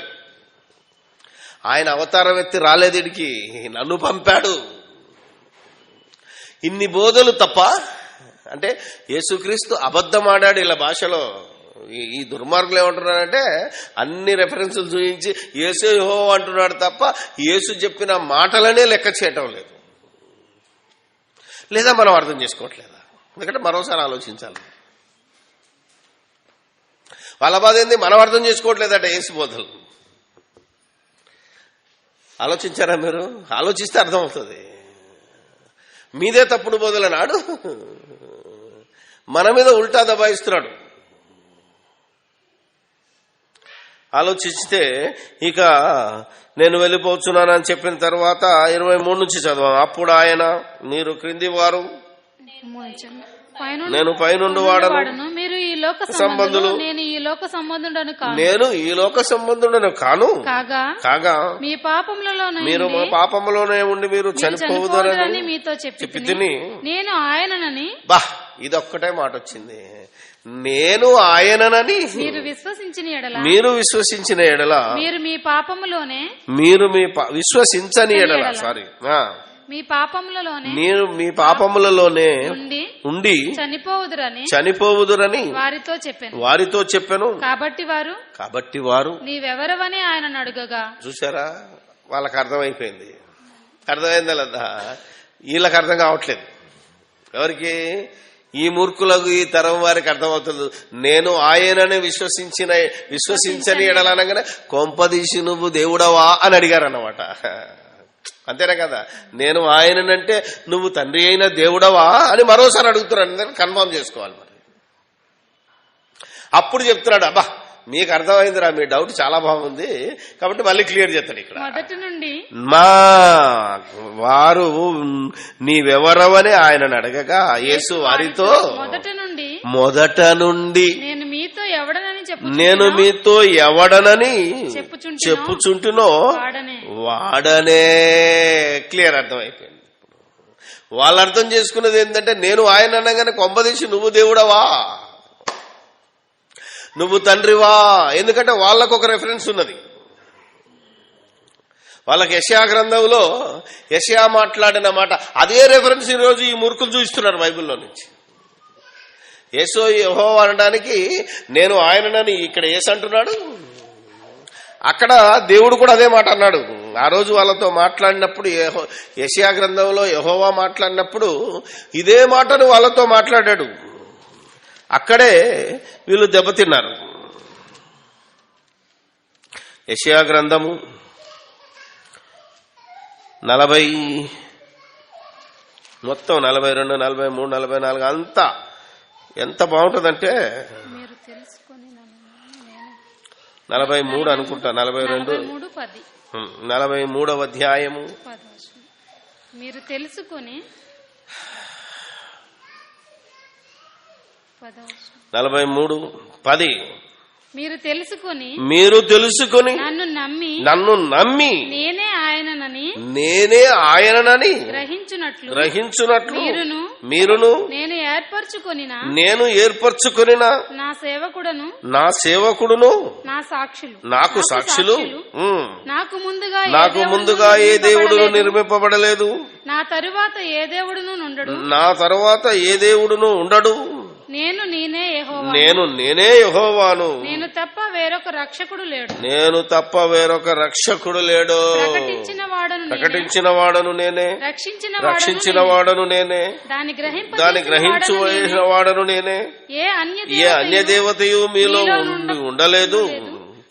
ఆయన అవతారం ఎత్తి రాలేదు ఇడికి, నన్ను పంపాడు. ఇన్ని బోధలు తప్ప, అంటే యేసుక్రీస్తు అబద్ధమాడాడు ఇలా భాషలో. ఈ దుర్మార్గులు ఏమంటున్నాడంటే అన్ని రెఫరెన్సులు చూపించి యేసు యెహోవా అంటున్నాడు తప్ప యేసు చెప్పిన మాటలనే లెక్క చేయటం లేదు. లేదా మనం అర్థం చేసుకోవట్లేదా? ఎందుకంటే మరోసారి ఆలోచించాలి. వాళ్ళ బాధ ఏంది? మనం అర్థం చేసుకోవట్లేదట యేసు బోధలు. ఆలోచించారా మీరు? ఆలోచిస్తే అర్థమవుతుంది. మీదే తప్పుడు బోధలనాడు మన మీద ఉల్టా దబాయిస్తున్నాడు. ఆలోచిస్తే ఇక నేను వెళ్ళిపోతున్నానని చెప్పిన తర్వాత 23 నుంచి చదవం. అప్పుడు ఆయన, మీరు క్రింది వారు, నేను పైనుండి వాడను, మీరు ఈ లోక సంబంధులు, నేను ఈ లోక సంబంధుడను కాను కాగా మీ పాపములలోనే మీరు మా పాపములోనే ఉండి మీరు చనిపోవుదరని మీతో చెప్పి తిని, నేను ఆయననని. ఇదొక్కటే మాట వచ్చింది, నేను ఆయననని మీరు విశ్వసించిన ఎడల మీరు మీ పాపములోనే విశ్వసించని ఎడల మీ పాపములలోనే మీరు మీ పాపములలోనే ఉండి చనిపోవుదురని వారితో చెప్పాను. కాబట్టి వారు నీవెవరవని ఆయన అడగగా, చూసారా, వాళ్ళకి అర్థమైపోయింది. అర్థమైందా లేదా? వీళ్ళకి అర్థం కావట్లేదు. ఎవరికి? ఈ మూర్ఖులకు, ఈ తరం వారికి అర్థమవుతుంది. నేను ఆయనని విశ్వసించని ఎడలనగానే కొంపదీసి నువ్వు దేవుడవా అని అడిగారు అన్నమాట. అంతేనా కదా? నేను ఆయననంటే నువ్వు తండ్రి అయిన దేవుడవా అని మరోసారి అడుగుతున్నాడు. కన్ఫర్మ్ చేసుకోవాలి. మరి అప్పుడు చెప్తున్నాడు, అబ్బా మీకు అర్థమైందిరా, మీ డౌట్ చాలా బాగుంది కాబట్టి మళ్ళీ క్లియర్ చేస్తాడు. ఇక్కడ వారు నీవెవరవని ఆయనను అడగగా యేసు వారితో, మొదట నుండి నేను మీతో ఎవడనని చెప్పుచుంటునో వాడనే. క్లియర్ అర్థమైపోయింది. వాళ్ళు అర్థం చేసుకున్నది ఏంటంటే, నేను ఆయన అనగానే కొంపదీసి నువ్వు దేవుడవా, నువ్వు తండ్రివా. ఎందుకంటే వాళ్ళకు ఒక రెఫరెన్స్ ఉన్నది. వాళ్ళకి యెషయా గ్రంథంలో యెషయా మాట్లాడిన మాట, అదే రెఫరెన్స్ ఈరోజు ఈ మూర్ఖులు చూపిస్తున్నారు బైబిల్లో నుంచి. యేసు యెహోవా అనడానికి నేను ఆయననని ఇక్కడ యేసు అంటున్నాడు. అక్కడ దేవుడు కూడా అదే మాట అన్నాడు. ఆ రోజు వాళ్ళతో మాట్లాడినప్పుడు, యెషయా గ్రంథంలో యెహోవా మాట్లాడినప్పుడు ఇదే మాటను వాళ్ళతో మాట్లాడాడు. అక్కడే వీళ్ళు దెబ్బతిన్నారు. యెషయా గ్రంథము మొత్తం 42, 43, 44 అంతా ఎంత బాగుంటుందంటే 43 అనుకుంటా, 42, 43వ అధ్యాయము. మీరు తెలుసుకొని 43:10 మీరు తెలుసుకొని నన్ను నమ్మి నేనే ఆయననని గ్రహించునట్లు మీరును నేను ఏర్పరచుకొనిన నా సేవకుడును నాకు సాక్షులు నాకు ముందుగా ఏ దేవుడును నిర్మింపబడలేదు, నా తరువాత ఏ దేవుడును ఉండడు. నేను నేనే యెహోవాను, నేను తప్ప వేరొక రక్షకుడు లేడు. ప్రకటించిన వాడను నేనే, రక్షించిన వాడను నేనే, దాని గ్రహించు వాడను నేనే. ఏ అన్య దేవతయు మీలో ఉండలేదు.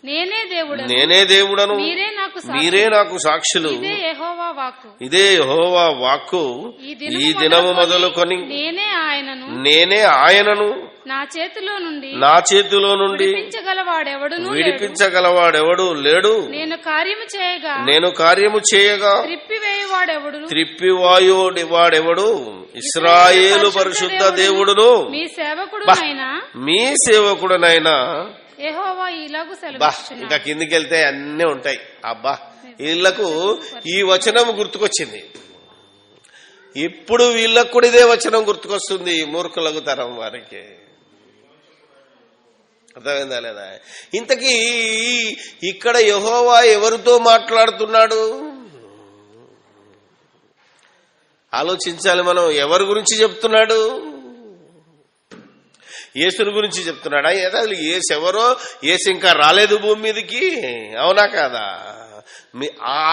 నేనే దేవుడను మీరే నాకు సాక్షులు ఇదే యెహోవా వాక్కు ఈ దినము మొదలుకొని నేనే ఆయనను నా చేతిలో నుండి విడిపించగలవాడెవడు లేడు. నేను కార్యము చేయగా త్రిప్పివాడెవడు. ఇశ్రాయేలు పరిశుద్ధ దేవుడును మీ సేవకుడునైనా యెహోవా ఇలాగు సెలవిస్తున్నాడు. ఇంకా కిందికి వెళ్తే అన్నీ ఉంటాయి. అబ్బా, వీళ్లకు ఈ వచనం గుర్తుకొచ్చింది. ఇప్పుడు వీళ్ళకు కూడా ఇదే వచనం గుర్తుకొస్తుంది, మూర్ఖులకు తరం వారికి. అర్థమైందా లేదా? ఇంతకీ ఇక్కడ యెహోవా ఎవరితో మాట్లాడుతున్నాడు ఆలోచించాలి మనం. ఎవరి గురించి చెప్తున్నాడు? యేసుని గురించి చెప్తున్నాడా? అసలు యేసు ఎవరో, యేసు ఇంకా రాలేదు భూమి మీదకి, అవునా కాదా?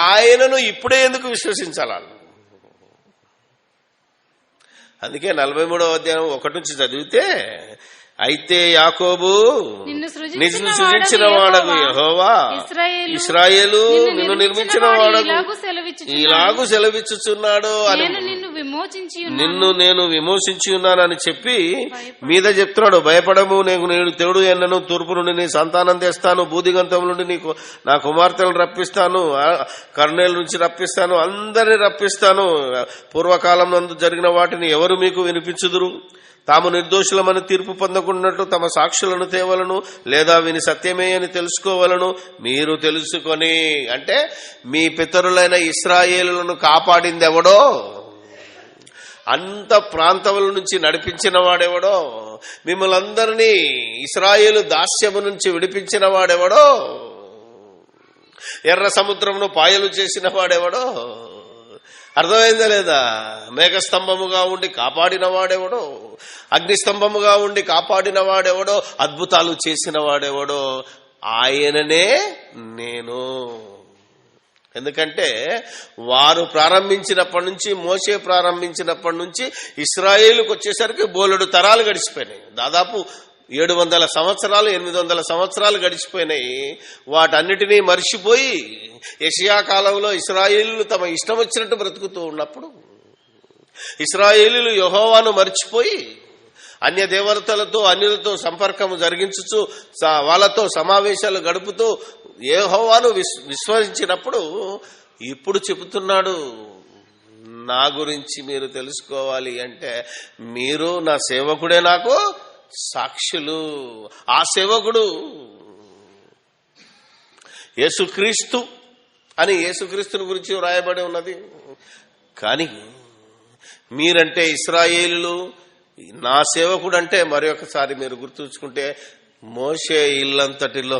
ఆయనను ఇప్పుడే ఎందుకు విశ్వసించాలి? అందుకే 43వ అధ్యాయం 1 నుంచి చదివితే, అయితే యాకోబు నిన్ను సృజించిన వాడగు యెహోవా, ఇశ్రాయేలు నిన్ను నిర్మించిన వాడగు ఇలాగు సెలవిచ్చుచున్నాడు అని, నిన్ను నేను విమోచించి ఉన్నానని చెప్పి మీద చెప్తున్నాడు. భయపడము, నేను తేడు ఎన్నను, తూర్పు నుండి నీ సంతానం తెస్తాను, బూదిగంతం నుండి నా కుమార్తెలను రప్పిస్తాను, కర్నేలు నుంచి రప్పిస్తాను, అందరినీ రప్పిస్తాను. పూర్వకాలం నందు జరిగిన వాటిని ఎవరు మీకు వినిపించుదురు? తాము నిర్దోషులమని తీర్పు పొందకున్నట్లు తమ సాక్షులను తేవలను, లేదా విని సత్యమే అని తెలుసుకోవలను. మీరు తెలుసుకొని, అంటే మీ పితరులైన ఇశ్రాయేలులను కాపాడింది ఎవడో, అంత ప్రాంతముల నుంచి నడిపించిన వాడెవడో, మిమ్మల్ని అందరినీ ఇశ్రాయేలు దాస్యము నుంచి విడిపించిన వాడెవడో, ఎర్ర సముద్రమును పాయలు చేసిన వాడెవడో, అర్థమైందా లేదా? మేఘస్తంభముగా ఉండి కాపాడిన వాడెవడో, అగ్నిస్తంభముగా ఉండి కాపాడిన వాడెవడో, అద్భుతాలు చేసిన వాడెవడో, ఆయననే నేను. ఎందుకంటే వారు ప్రారంభించినప్పటి నుంచి, మోషే ప్రారంభించినప్పటి నుంచి ఇశ్రాయేలుకు వచ్చేసరికి బోలెడు తరాలు గడిచిపోయినాయి. దాదాపు 700 సంవత్సరాలు 800 సంవత్సరాలు గడిచిపోయినాయి. వాటన్నిటినీ మర్చిపోయి యెషయా కాలంలో ఇశ్రాయేలీయులు తమ ఇష్టం వచ్చినట్టు బ్రతుకుతూ ఉన్నప్పుడు, ఇశ్రాయేలీయులు యెహోవాను మర్చిపోయి అన్య దేవతలతో, అన్యులతో సంపర్కము జరిగించుచు వాళ్ళతో సమావేశాలు గడుపుతూ యెహోవాను విశ్వసించినప్పుడు, ఇప్పుడు చెబుతున్నాడు, నా గురించి మీరు తెలుసుకోవాలి అంటే మీరు నా సేవకుడే నాకు సాక్షులు. ఆ సేవకుడు యేసుక్రీస్తు అని యేసుక్రీస్తుని గురించి వ్రాయబడి ఉన్నది. కానీ మీరంటే ఇశ్రాయేలులు, నా సేవకుడు అంటే మరొకసారి మీరు గుర్తుంచుకుంటే, మోషే ఇల్లంతటిలో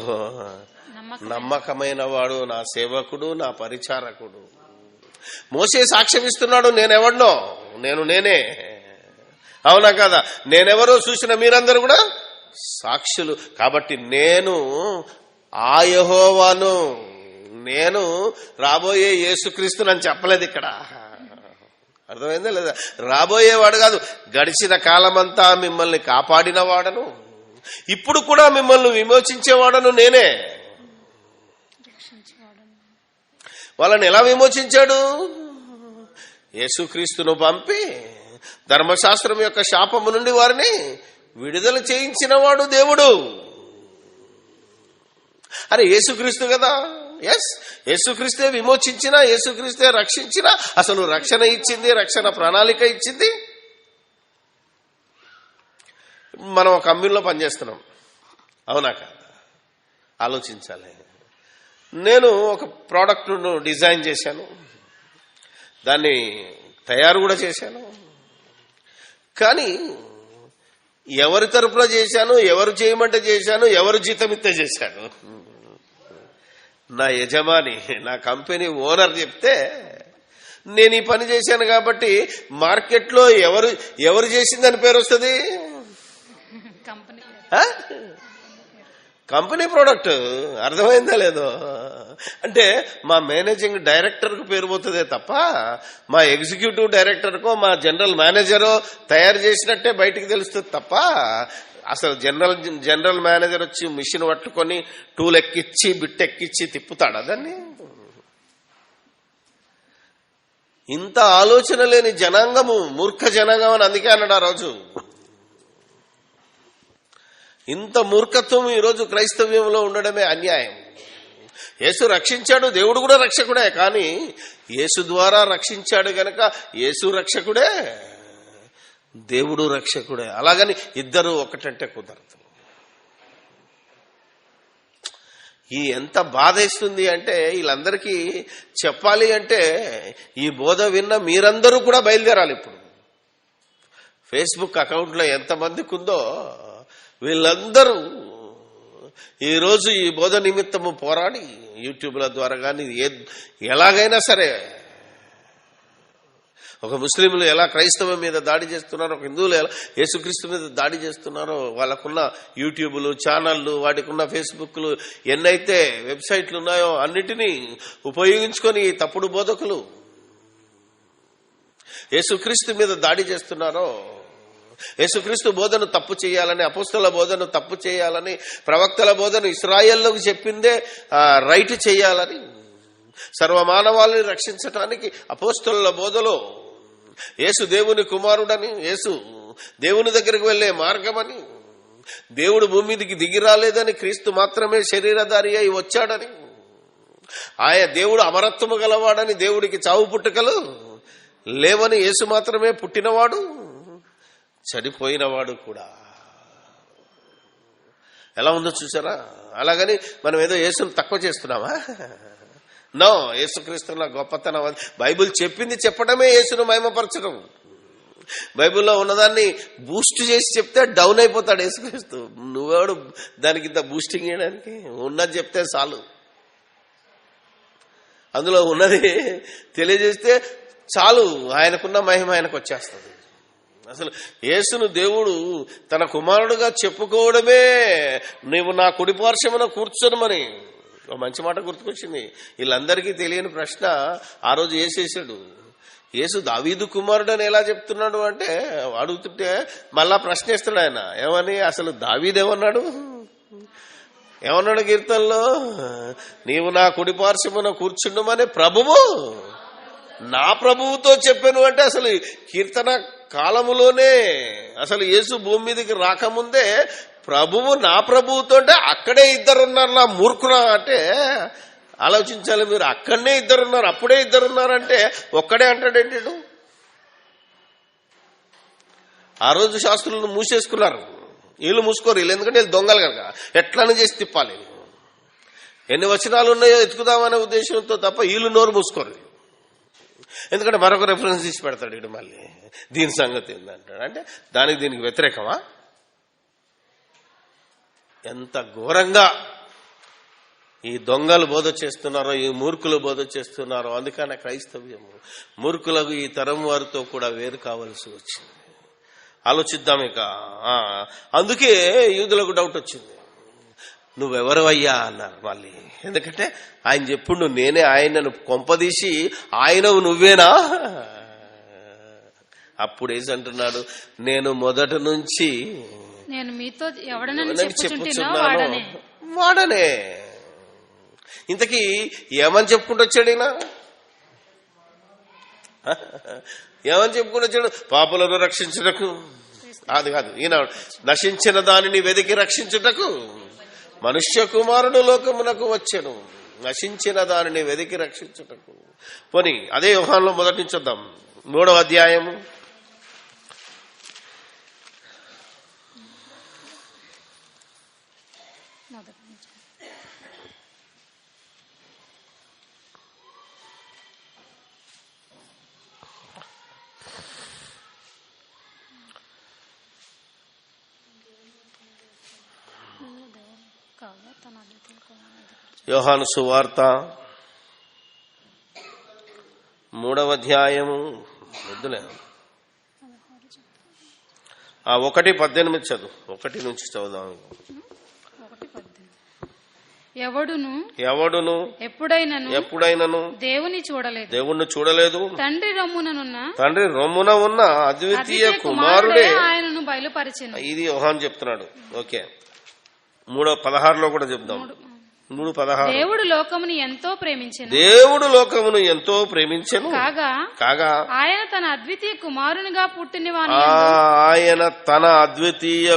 నమ్మకమైన వాడు నా సేవకుడు, నా పరిచారకుడు. మోషే సాక్ష్యం ఇస్తున్నాడు, నేనెవడనో, నేనే, అవునా కదా? నేనెవరో చూసిన మీరందరూ కూడా సాక్షులు. కాబట్టి నేను ఆ యెహోవాను, నేను రాబోయే యేసుక్రీస్తునని చెప్పలేదు ఇక్కడ. అర్థమైందా లేదా? రాబోయేవాడు కాదు, గడిచిన కాలమంతా మిమ్మల్ని కాపాడిన వాడను, ఇప్పుడు కూడా మిమ్మల్ని విమోచించేవాడను నేనే. వాళ్ళని ఎలా విమోచించాడు? యేసుక్రీస్తును పంపి ధర్మశాస్త్రం యొక్క శాపము నుండి వారిని విడుదల చేయించిన వాడు దేవుడు. అరే యేసుక్రీస్తు కదా, ఎస్, యేసుక్రీస్తే విమోచించిన, యేసుక్రీస్తే రక్షించిన, అసలు రక్షణ ఇచ్చింది, రక్షణ ప్రణాళిక ఇచ్చింది. మనం ఒక కంపెనీలో పనిచేస్తున్నాం, అవునా కాదా? ఆలోచించాలి. నేను ఒక ప్రోడక్ట్ను డిజైన్ చేశాను, దాన్ని తయారు కూడా చేశాను. కానీ ఎవరి తరపున చేశాను, ఎవరు చేయమంటే చేశాను, ఎవరు జీతమిస్తే చేశాను? నా యజమాని, నా కంపెనీ ఓనర్ చెప్తే నేను ఈ పని చేశాను కాబట్టి మార్కెట్లో ఎవరు చేసిందని పేరు వస్తుంది? Company product. అర్థమైందా లేదో? అంటే మా మేనేజింగ్ డైరెక్టర్కు పేరు పోతుందే తప్ప మా ఎగ్జిక్యూటివ్ డైరెక్టర్కో మా జనరల్ మేనేజరో తయారు చేసినట్టే బయటికి తెలుస్తుంది తప్ప అసలు జనరల్ మేనేజర్ వచ్చి మిషన్ పట్టుకొని టూల్ ఎక్కిచ్చి బిట్ ఎక్కిచ్చి తిప్పుతాడా దాన్ని? ఇంత ఆలోచన లేని జనాంగము మూర్ఖ జనాంగం అని అందుకే అన్నాడు ఆ రోజు. ఇంత మూర్ఖత్వం ఈరోజు క్రైస్తవ్యంలో ఉండడమే అన్యాయం. యేసు రక్షించాడు, దేవుడు కూడా రక్షకుడే. కానీ యేసు ద్వారా రక్షించాడు గనక యేసు రక్షకుడే, దేవుడు రక్షకుడే. అలాగని ఇద్దరు ఒకటంటే కుదరదు. ఈ ఎంత బాధేస్తుంది అంటే వీళ్ళందరికీ చెప్పాలి అంటే ఈ బోధ విన్న మీరందరూ కూడా బయలుదేరాలి. ఇప్పుడు ఫేస్బుక్ అకౌంట్లో ఎంతమందికి ఉందో వీళ్ళందరూ ఈరోజు ఈ బోధ నిమిత్తము పోరాడి యూట్యూబ్ల ద్వారా కానీ ఎలాగైనా సరే, ఒక ముస్లింలు ఎలా క్రైస్తవం మీద దాడి చేస్తున్నారో, ఒక హిందువులు ఎలా యేసుక్రీస్తు మీద దాడి చేస్తున్నారో, వాళ్ళకున్న యూట్యూబ్లు ఛానళ్లు, వాటికున్న ఫేస్బుక్లు, ఎన్నైతే వెబ్సైట్లు ఉన్నాయో అన్నిటినీ ఉపయోగించుకొని తప్పుడు బోధకులు యేసుక్రీస్తు మీద దాడి చేస్తున్నారో, యేసుక్రీస్తు బోధను తప్పు చేయాలని, అపోస్తల బోధను తప్పు చేయాలని, ప్రవక్తల బోధను ఇశ్రాయేలుకు చెప్పిందే రైట్ చేయాలని, సర్వమానవాళిని రక్షించటానికి అపోస్తలుల బోధలో యేసు దేవుని కుమారుడని, యేసు దేవుని దగ్గరికి వెళ్లే మార్గమని, దేవుడు భూమి మీదకి దిగి రాలేదని, క్రీస్తు మాత్రమే శరీరధారి అయి వచ్చాడని, ఆయన దేవుడు అమరత్వము గలవాడని, దేవుడికి చావు పుట్టుకలు లేవని, యేసు మాత్రమే పుట్టినవాడు, చనిపోయినవాడు కూడా. ఎలా ఉందో చూసారా? అలాగని మనం ఏదో యేసును తక్కువ చేస్తున్నామా? నో, యేసుక్రీస్తున్న గొప్పతనం అది. బైబిల్ చెప్పింది చెప్పడమే యేసును మహిమపరచడం. బైబిల్లో ఉన్నదాన్ని బూస్ట్ చేసి చెప్తే డౌన్ అయిపోతాడు యేసుక్రీస్తు. నువ్వెవడు దానికి ఇంత బూస్టింగ్ చేయడానికి? ఉన్నది చెప్తే చాలు, అందులో ఉన్నది తెలియజేస్తే చాలు, ఆయనకున్న మహిమ ఆయనకు వచ్చేస్తుంది. అసలు యేసును దేవుడు తన కుమారుడుగా చెప్పుకోవడమే నీవు నా కుడి పార్శ్వమున కూర్చోనమని. ఒక మంచి మాట గుర్తుకొచ్చింది. వీళ్ళందరికీ తెలియని ప్రశ్న ఆ రోజు యేసేసాడు. యేసు దావీదు కుమారుడు అని ఎలా చెప్తున్నాడు అంటే అడుగుతుంటే మళ్ళా ప్రశ్నిస్తాడు ఆయన. ఏమని? అసలు దావీదేమన్నాడు? ఏమన్నాడు కీర్తనలో? నీవు నా కుడి పార్శ్వమున కూర్చుండమని ప్రభువు నా ప్రభువుతో చెప్పాను అంటే అసలు కీర్తన కాలములోనే, అసలు యేసు భూమి మీదకి రాకముందే ప్రభువు నా ప్రభువుతో అంటే అక్కడే ఇద్దరున్నారు. నా మూర్ఖురా అంటే ఆలోచించాలి మీరు. అక్కడనే ఇద్దరున్నారు, అప్పుడే ఇద్దరున్నారంటే ఒక్కడే అంటాడేంటి? ఆ రోజు శాస్త్రులను మూసేసుకున్నారు, వీళ్ళు మూసుకోరు. వీళ్ళు ఎందుకంటే వీళ్ళు దొంగలు కనుక ఎట్లని చేసి తిప్పాలి. ఎన్ని వచనాలు ఉన్నాయో ఎత్తుకుదామనే ఉద్దేశంతో తప్ప వీళ్ళు నోరు మూసుకోరు. ఎందుకంటే మరొక రెఫరెన్స్ తీసి పెడతాడు వీడు మళ్ళీ. దీని సంగతి ఏంటంటాడు అంటే దానికి దీనికి వ్యతిరేకమా? ఎంత ఘోరంగా ఈ దొంగలు బోధ చేస్తున్నారో, ఈ మూర్ఖులు బోధ చేస్తున్నారో. అందుకనే క్రైస్తవ్యము మూర్ఖులకు ఈ తరం వారితో కూడా వేరు కావలసి వచ్చింది. ఆలోచిద్దాం ఇక. అందుకే యూదులకు డౌట్ వచ్చింది, నువ్వెవరవయ్యా అన్నారు మళ్ళీ. ఎందుకంటే ఆయన చెప్పుడు నేనే ఆయనను కొంపదీసి ఆయనవు నువ్వేనా? అప్పుడు ఏసంటున్నాడు, నేను మొదటి నుంచి నేను మీతో చెప్పుచున్నాను వాడనే. ఇంతకీ ఏమని చెప్పుకుంటూ వచ్చాడు ఈయన? ఏమని చెప్పుకుంటూ వచ్చాడు? పాపులను రక్షించుటకు, అది కాదు, ఈయన నశించిన దానిని వెతికి రక్షించుటకు మనుష్య కుమారుడు లోకమునకు వచ్చెను. నశించిన దానిని వెతికి రక్షించుటకు. పోనీ అదే యోహానులో మొదటి నుంచి చూద్దాం, 3వ అధ్యాయము. యోహాను సువార్త 3వ అధ్యాయము. వద్దులే, 1:18 చదువు. 1 నుంచి చదువుదాం. ఎవడును ఎప్పుడైనను దేవుణ్ణి చూడలేదు. తండ్రి రొమ్మున ఉన్న అద్వితీయ కుమారుడే ఆయనను బయలుపరిచెను. ఇది యోహాను చెప్తున్నాడు. ఓకే, 3:16 కూడా చెప్దాం. 3:16 దేవుడు లోకమును ఎంతో ప్రేమించెను, దేవుడు లోకమును ఎంతో ప్రేమించెను కాగా ఆయన తన అద్వితీయ కుమారునిగా పుట్టినవాని ఆయన తన అద్వితీయ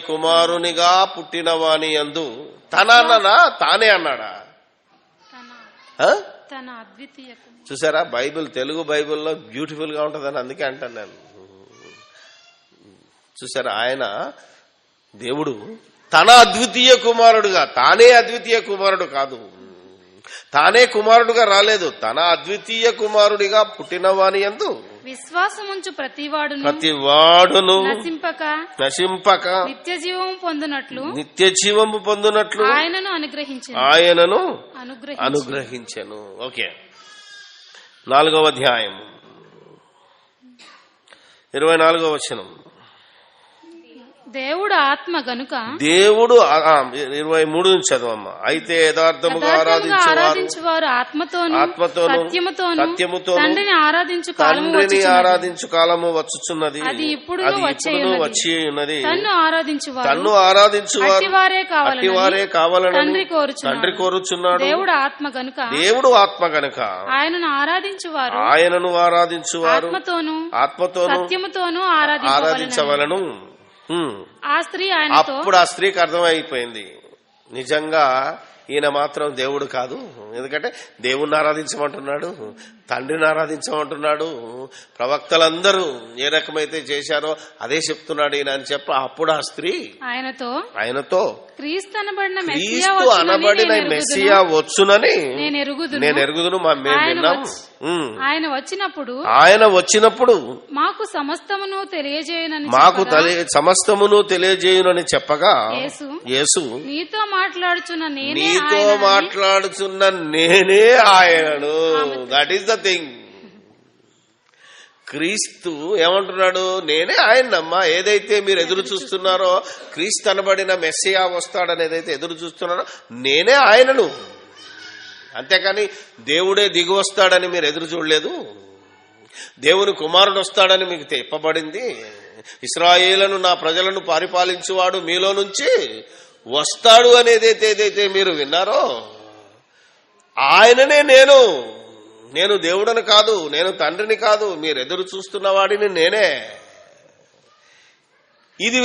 కుమారునిగా పుట్టినవాని యందు తన అన్ననా తానే అన్నాడా? తన అద్వితీయ. చూసారా, బైబిల్, తెలుగు బైబిల్లో బ్యూటిఫుల్ గా ఉంటుందని అందుకే అంటాను నేను. చూసారా, ఆయన దేవుడు తన అద్వితీయ కుమారుడుగా, తానే అద్వితీయ కుమారుడు కాదు, తానే కుమారుడుగా రాలేదు, తన అద్వితీయ కుమారుడిగా పుట్టినవాని యందు విశ్వాసముంచు ప్రతివాడును నశింపక నిత్య జీవము పొందునట్లు ఆయనను అనుగ్రహించెను. ఓకే, 4వ అధ్యాయం 24వ వచనం. దేవుడు ఆత్మ గనుక 23 నుంచి చదవమ్మా. అయితే యథార్థముగా ఆరాధించువారు ఆత్మతోను సత్యముతోను తండ్రిని ఆరాధించు కాలము వచ్చుచున్నది, అది ఇప్పుడును వచ్చి ఉన్నది. తన్ను ఆరాధించువారు అట్టివారే కావాలని తండ్రి కోరుచున్నాడు. దేవుడు ఆత్మ గనుక ఆయనను ఆరాధించువారు ఆత్మతోను సత్యముతోను ఆరాధించవలను. అప్పుడు ఆ స్త్రీకి అర్థమైపోయింది, నిజంగా ఈయన మాత్రం దేవుడు కాదు. ఎందుకంటే దేవుణ్ణి ఆరాధించమంటున్నాడు, తండ్రిని ఆరాధించమంటున్నాడు, ప్రవక్తలందరూ ఏ రకమైతే చేశారో అదే చెప్తున్నాడు ఈయన అని చెప్పి అప్పుడు ఆ స్త్రీ ఆయనతో క్రీస్తు అనబడిన మెస్సియా వచ్చునని నేను ఎరుగుదును, మేము విన్నాం. ఆయన వచ్చినప్పుడు మాకు సమస్తమును తెలియజేయునని చెప్పగా యేసు నీతో మాట్లాడుచున్న నేనే ఆయనను. That is the thing. క్రీస్తు ఏమంటున్నాడు? నేనే ఆయనమ్మా. ఏదైతే మీరు ఎదురు చూస్తున్నారో, క్రీస్తు అనబడిన మెస్సియా వస్తాడని ఏదైతే ఎదురు చూస్తున్నారో నేనే ఆయనను. అంతేకాని దేవుడే దిగి వస్తాడని మీరు ఎదురు చూడలేదు. దేవుని కుమారుడు వస్తాడని మీకు చెప్పబడింది. ఇశ్రాయేలును నా ప్రజలను పరిపాలించువాడు మీలో నుంచి వస్తాడు అనేది ఏదైతే మీరు విన్నారో ఆయననే నేను దేవుడని కాదు, నేను తండ్రిని కాదు, మీరు ఎదురు చూస్తున్న వాడిని నేనే. ఇది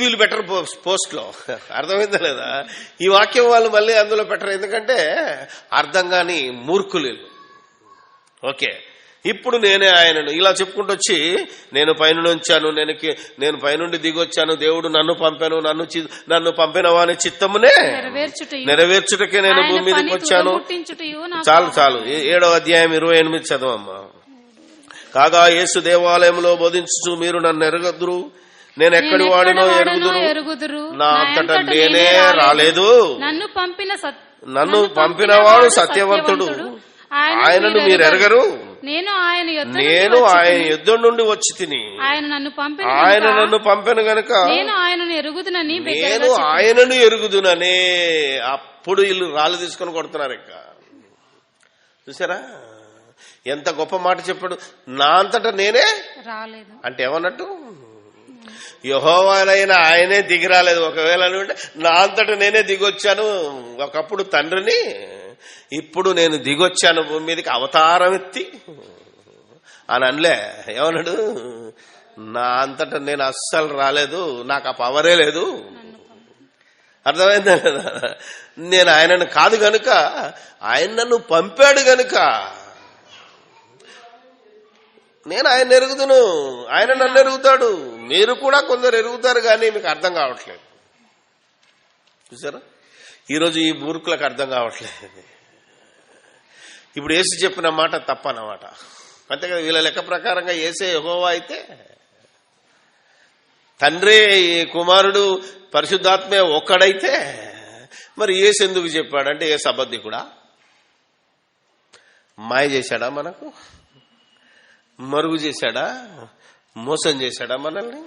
వీళ్ళు బెటర్ పోస్ట్ లో. అర్థమైందా లేదా? ఈ వాక్యం వాళ్ళు మళ్ళీ అందులో పెట్టరు, ఎందుకంటే అర్థం కాని మూర్ఖులు. ఓకే, ఇప్పుడు నేనే ఆయనను ఇలా చెప్పుకుంటూ వచ్చి నేను పైనుండి వచ్చాను, నేను పైనుండి దిగొచ్చాను, దేవుడు నన్ను పంపాను, నన్ను పంపిన వాని చిత్తమునే నెరవేర్చుటకే నేను భూమి మీదకి వచ్చాను. చాలు 7వ అధ్యాయం 28 చదవమ్మా. కాగా యేసు దేవాలయంలో బోధించు మీరు నన్ను ఎరగదురు, నేను ఎక్కడి వాడినో ఎరుగుదురు, నా అంతటా నేనే రాలేదు, నన్ను పంపినవాడు సత్యవంతుడు, ఆయనను మీరు ఎరగరు, నేను ఆయన యుద్ధం నుండి వచ్చి తిని ఆయన నన్ను పంపెను గనుక నేను ఆయనను ఎరుగుదుననే. అప్పుడు వీళ్ళు రాళ్ళు తీసుకొని కొడుతున్నారు. ఇంకా చూసారా ఎంత గొప్ప మాట చెప్పాడు. నా అంతటా నేనే రాలేదు అంటే ఏమన్నట్టు? యెహోవానైనా ఆయనే దిగి రాలేదు. ఒకవేళ నా అంతటా నేనే దిగొచ్చాను ఒకప్పుడు తండ్రిని, ఇప్పుడు నేను దిగొచ్చాను భూమి మీదకి అవతారం ఎత్తి అని అనలే. ఏమన్నాడు? నా అంతటా నేను అస్సలు రాలేదు, నాకు ఆ పవరే లేదు. అర్థమైందా? నేను ఆయనను కాదు గనుక, ఆయన నన్ను పంపాడు గనుక నేను ఆయన ఎరుగుదును, ఆయన నన్ను ఎరుగుతాడు. మీరు కూడా కొందరు ఎరుగుతారు కానీ మీకు అర్థం కావట్లేదు. చూసారా, ఈరోజు ఈ మూర్ఖులకు అర్థం కావట్లేదు. ఇప్పుడు యేసు చెప్పిన మాట తప్పన్నమాట. అంతే కదా, వీళ్ళ లెక్క ప్రకారంగా యేసే యెహోవా అయితే, తండ్రి కుమారుడు పరిశుద్ధాత్మే ఒక్కడైతే మరి యేసు ఎందుకు చెప్పాడంటే యేసు అబద్ధికుడా? మాయ చేశాడా? మనకు మరుగు చేశాడా? మోసం చేశాడా మనల్ని?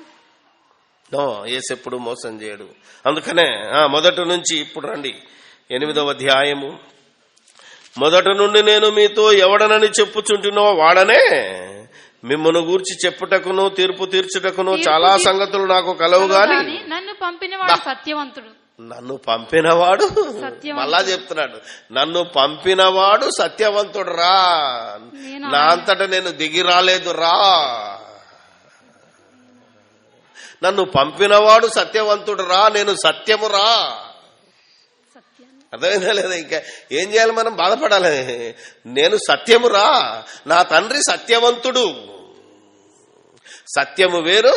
నో, యేసు ఎప్పుడు మోసం చేయడు. అందుకనే మొదటి నుంచి ఇప్పుడు రండి 8వ అధ్యాయము. మొదట నుండి నేను మీతో ఎవడనని చెప్పుచుంటున్నో వాడనే మిమ్మును గూర్చి చెప్పుటకును తీర్పు తీర్చుటకును చాలా సంగతులు నాకు కలవు గాని నన్ను పంపినవాడు సత్యవంతుడు. నన్ను పంపినవాడు మళ్ళా చెప్తున్నాడు, నన్ను పంపినవాడు సత్యవంతుడు రా, నా అంతటా నేను దిగి రాలేదు రా. నన్ను పంపినవాడు సత్యవంతుడు రా, నేను సత్యము రా. అర్థమైందా లేదా? ఇంకా ఏం చేయాలి, మనం బాధపడాలి. నేను సత్యము రా, నా తండ్రి సత్యవంతుడు. సత్యము వేరు,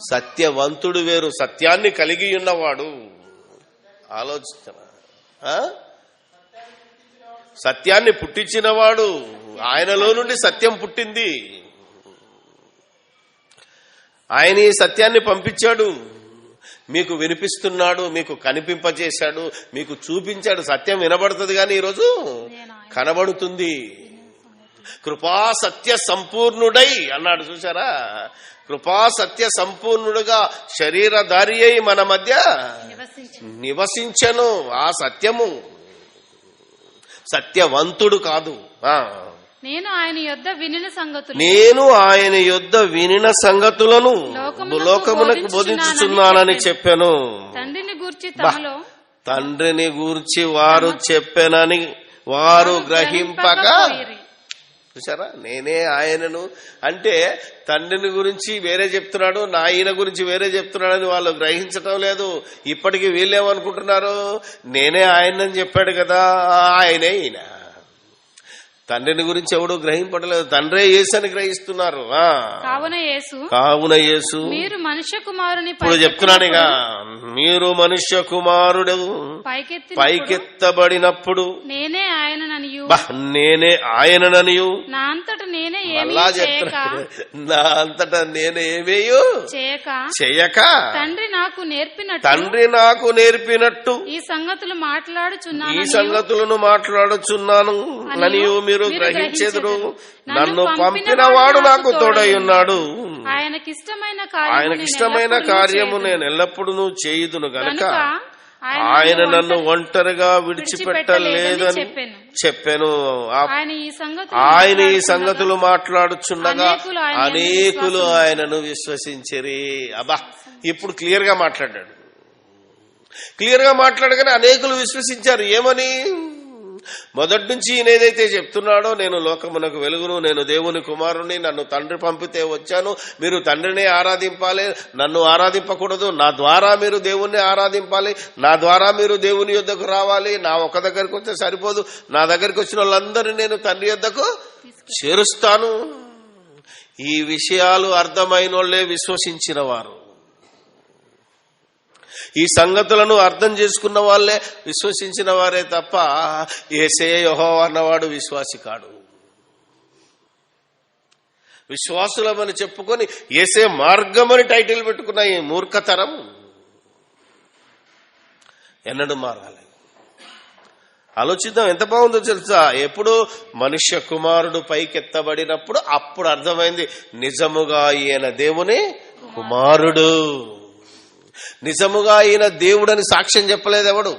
సత్యవంతుడు వేరు. సత్యాన్ని కలిగి ఉన్నవాడు. ఆలోచించ, సత్యాన్ని పుట్టించినవాడు, ఆయనలో నుండి సత్యం పుట్టింది. ఆయన ఈ సత్యాన్ని పంపించాడు, మీకు వినిపిస్తున్నాడు, మీకు కనిపింపజేశాడు, మీకు చూపించాడు. సత్యం వినబడుతుంది కానీ ఈరోజు కనబడుతుంది. కృపా సత్య సంపూర్ణుడై అన్నాడు, చూసారా? కృపా సత్య సంపూర్ణుడుగా శరీరధారి అయి మన మధ్య నివసించను. ఆ సత్యము సత్యవంతుడు కాదు. నేను ఆయన యొద్ద వినిన సంగతులను లోకమునకు బోధించుచున్నానని చెప్పాను. తండ్రిని గూర్చి వారు చెప్పానని వారు గ్రహింపక, చూసారా? నేనే ఆయనను అంటే తండ్రిని గురించి వేరే చెప్తున్నాడు, నా ఆయన గురించి వేరే చెప్తున్నాడని వాళ్ళు గ్రహించటం లేదు. ఇప్పటికీ వీళ్ళేమనుకుంటున్నారు, నేనే ఆయనని చెప్పాడు కదా, ఆయనే ఈయన. తండ్రిని గురించి ఎవడు గ్రహింపడలేదు, తండ్రే యేసు అని గ్రహిస్తున్నారు. కావున యేసు మీరు మనుష్య కుమారుని, ఇప్పుడు చెప్తున్నానుగా, మీరు మనుష్య కుమారుడు పైకెత్తబడినప్పుడు నేనే ఆయనననియు నా అంతటా నేనే ఏమేయు చేయక తండ్రి నాకు నేర్పినట్టు ఈ సంగతులను మాట్లాడుచున్నాను ననియు మీరు గ్రహించెదరు. నన్ను పంపినవాడు నాకు తోడై ఉన్నాడు, ఆయనకిష్టమైన కార్యము నేను ఎల్లప్పుడూ చేయుదును గనుక ఆయన నన్ను ఒంటరిగా విడిచిపెట్టలేదని చెప్పాను. ఆయన ఈ సంగతులు మాట్లాడుచుండగా అనేకులు ఆయనను విశ్వసించిరి. అబ్బా, ఇప్పుడు క్లియర్ గా మాట్లాడాడు. క్లియర్ గా మాట్లాడగానే అనేకులు విశ్వసించారు. ఏమని? మొదటి నుంచి ఈయన ఏదైతే చెప్తున్నాడో, నేను లోకమునకు వెలుగును, నేను దేవుని కుమారుని, నన్ను తండ్రి పంపితే వచ్చాను, మీరు తండ్రిని ఆరాధింపాలి, నన్ను ఆరాధింపకూడదు, నా ద్వారా మీరు దేవుణ్ణి ఆరాధింపాలి, నా ద్వారా మీరు దేవుని యొద్దకు రావాలి, నా ఒక దగ్గరికి వస్తే సరిపోదు, నా దగ్గరికి వచ్చిన వాళ్ళందరినీ నేను తండ్రి యొద్దకు చేరుస్తాను. ఈ విషయాలు అర్థమైన వాళ్ళే విశ్వసించిన వారు, ఈ సంగతులను అర్థం చేసుకున్న వాళ్ళే విశ్వసించిన వారే తప్ప యేసయ్య యెహోవా అన్నవాడు విశ్వాసి కాడు. విశ్వాసులమని చెప్పుకొని యేసే మార్గమని టైటిల్ పెట్టుకున్న ఈ మూర్ఖతరం ఎన్నడూ మారాలి. ఆలోచిద్దాం, ఎంత బాగుందో తెలుసా? ఎప్పుడు మనుష్య కుమారుడు పైకెత్తబడినప్పుడు అప్పుడు అర్థమైంది, నిజముగా ఈయన దేవుని కుమారుడు. నిజముగా ఈయన దేవుడని సాక్ష్యం చెప్పలేదు ఎవడు.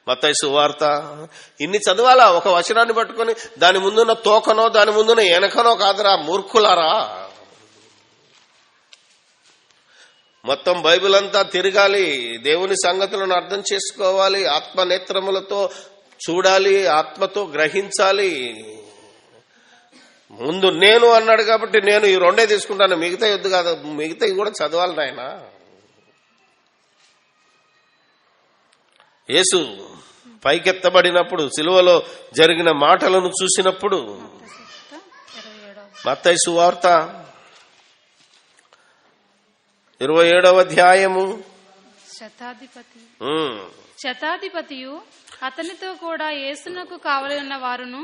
మత్తయి సువార్త ఇన్ని చదవాలా? ఒక వచనాన్ని పట్టుకొని దాని ముందున్న తోకనో దాని ముందున్న వెనకనో కాదురా మూర్ఖులారా. మొత్తం బైబిల్ అంతా తిరగాలి, దేవుని సంగతులను అర్థం చేసుకోవాలి, ఆత్మనేత్రములతో చూడాలి, ఆత్మతో గ్రహించాలి. ముందు నేను అన్నాడు కాబట్టి నేను ఈ రెండే తీసుకుంటాను, మిగతా యొద్దు కాదు, మిగతా కూడా చదవాలి నాయన. యేసు పైకెత్తబడినప్పుడు సిలువలో జరిగిన మాటలను చూసినప్పుడు, మత్తయి సువార్త 27వ అధ్యాయము, శతాధిపతియు అతనితో కూడా యేసునకు కావలి ఉన్న వారును.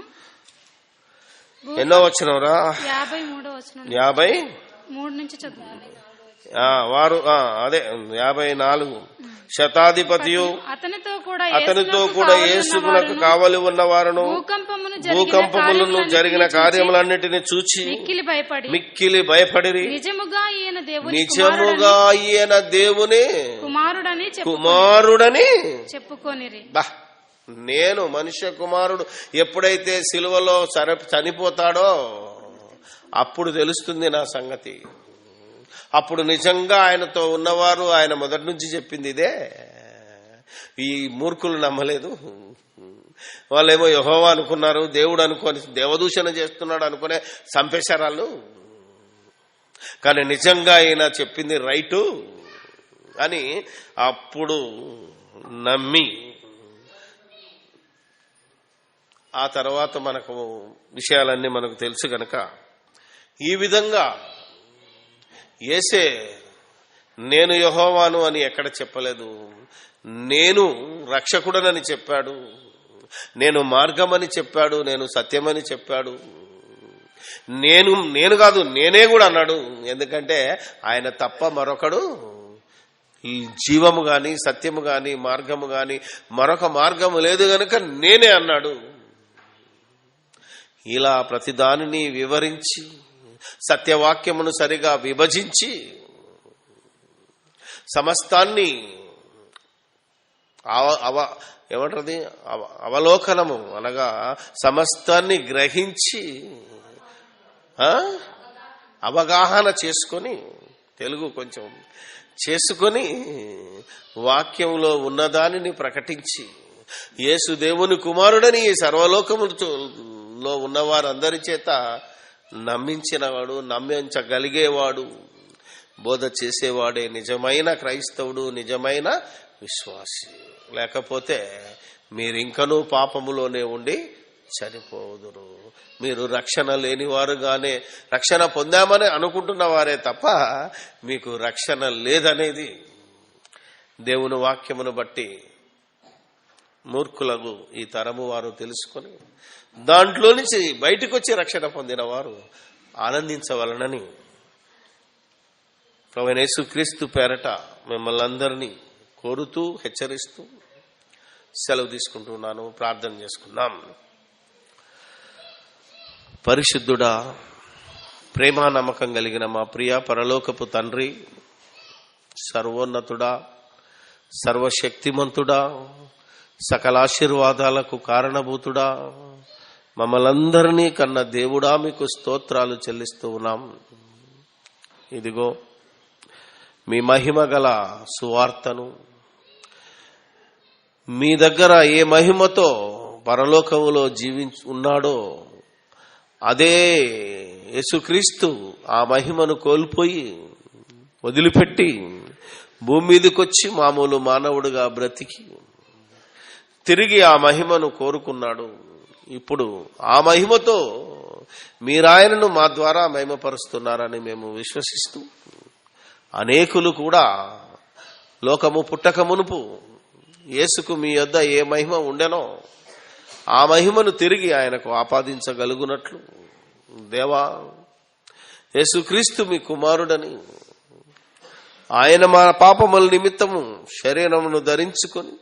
ఎన్నో వచనంరా? 53వ వచనం. 53 నుంచి చదవాలి. వారు అదే 54. శతాధిపతియు అతనితో కూడా యేసునకు కావలి ఉన్న వారును భూకంపములను జరిగిన కార్యములన్నిటిని చూచి మిక్కిలి భయపడిరి. నిజముగా ఈయన దేవుని కుమారుడని చెప్పుకొనిరి. నేను మనుష్య కుమారుడు ఎప్పుడైతే సిలువలో చనిపోతాడో అప్పుడు తెలుస్తుంది నా సంగతి. అప్పుడు నిజంగా ఆయనతో ఉన్నవారు, ఆయన మొదటి నుంచి చెప్పింది ఇదే. ఈ మూర్ఖులు నమ్మలేదు. వాళ్ళేమో యెహోవా అనుకున్నారు, దేవుడు అనుకొని దేవదూషణ చేస్తున్నాడు అనుకునే సంపేశారాళ్ళు. కానీ నిజంగా ఆయన చెప్పింది రైటు అని అప్పుడు నమ్మి, ఆ తర్వాత మనకు విషయాలన్నీ మనకు తెలుసు కనుక ఈ విధంగా యేసే నేను యెహోవాను అని ఎక్కడ చెప్పలేదు. నేను రక్షకుడనని చెప్పాడు, నేను మార్గమని చెప్పాడు, నేను సత్యమని చెప్పాడు. నేను కాదు, నేనే కూడా అన్నాడు. ఎందుకంటే ఆయన తప్ప మరొకడు ఈ జీవము గాని సత్యము గాని మార్గము గాని మరొక మార్గము లేదు గనుక నేనే అన్నాడు. ఇలా ప్రతిదానిని వివరించి సత్యవాక్యమును సరిగా విభజించి సమస్తాన్ని ఏమంటది అవలోకనము అనగా సమస్తాన్ని గ్రహించి అవగాహన చేసుకొని, తెలుగు కొంచెం చేసుకొని వాక్యంలో ఉన్నదానిని ప్రకటించి యేసు దేవుని కుమారుడని సర్వలోకములో ఉన్నవారందరి చేత నమ్మించినవాడు, నమ్మించగలిగేవాడు, బోధ చేసేవాడే నిజమైన క్రైస్తవుడు, నిజమైన విశ్వాసి. లేకపోతే మీరింకనూ పాపములోనే ఉండి చనిపోదురు. మీరు రక్షణ లేనివారుగానే రక్షణ పొందామని అనుకుంటున్న వారే తప్ప మీకు రక్షణ లేదనేది దేవుని వాక్యమును బట్టి మూర్ఖులకు ఈ తరము వారు తెలుసుకొని దాంట్లో నుంచి బయటకు వచ్చి రక్షణ పొందిన వారు ఆనందించవలనని ప్రభువైన యేసుక్రీస్తు పేరట మిమ్మల్ని అందరినీ కోరుతూ హెచ్చరిస్తూ సెలవు తీసుకుంటున్నాను. ప్రార్థన చేసుకుందాం. పరిశుద్ధుడా, ప్రేమ నమ్మకం కలిగిన మా ప్రియ పరలోకపు తండ్రి, సర్వోన్నతుడా, సర్వశక్తిమంతుడా, సకల ఆశీర్వాదాలకు కారణభూతుడా, మమ్మలందరినీ కన్న దేవుడా, మీకు స్తోత్రాలు చెల్లిస్తూ ఉన్నాం. ఇదిగో మీ మహిమ గల సువార్తను, మీ దగ్గర ఏ మహిమతో పరలోకములో ఉన్నాడో అదే యేసుక్రీస్తు ఆ మహిమను కోల్పోయి వదిలిపెట్టి భూమి మీదకొచ్చి మామూలు మానవుడిగా బ్రతికి తిరిగి ఆ మహిమను కోరుకున్నాడు. ఇప్పుడు ఆ మహిమతో మీరాయనను మా ద్వారా మహిమపరుస్తున్నారని మేము విశ్వసిస్తూ, అనేకులు కూడా లోకము పుట్టక మునుపు యేసుకు మీ యొద్ద ఏ మహిమ ఉండెనో ఆ మహిమను తిరిగి ఆయనకు ఆపాదించగలుగునట్లు, దేవా, యేసుక్రీస్తు మీ కుమారుడని, ఆయన మా పాపముల నిమిత్తము శరీరమును ధరించుకొని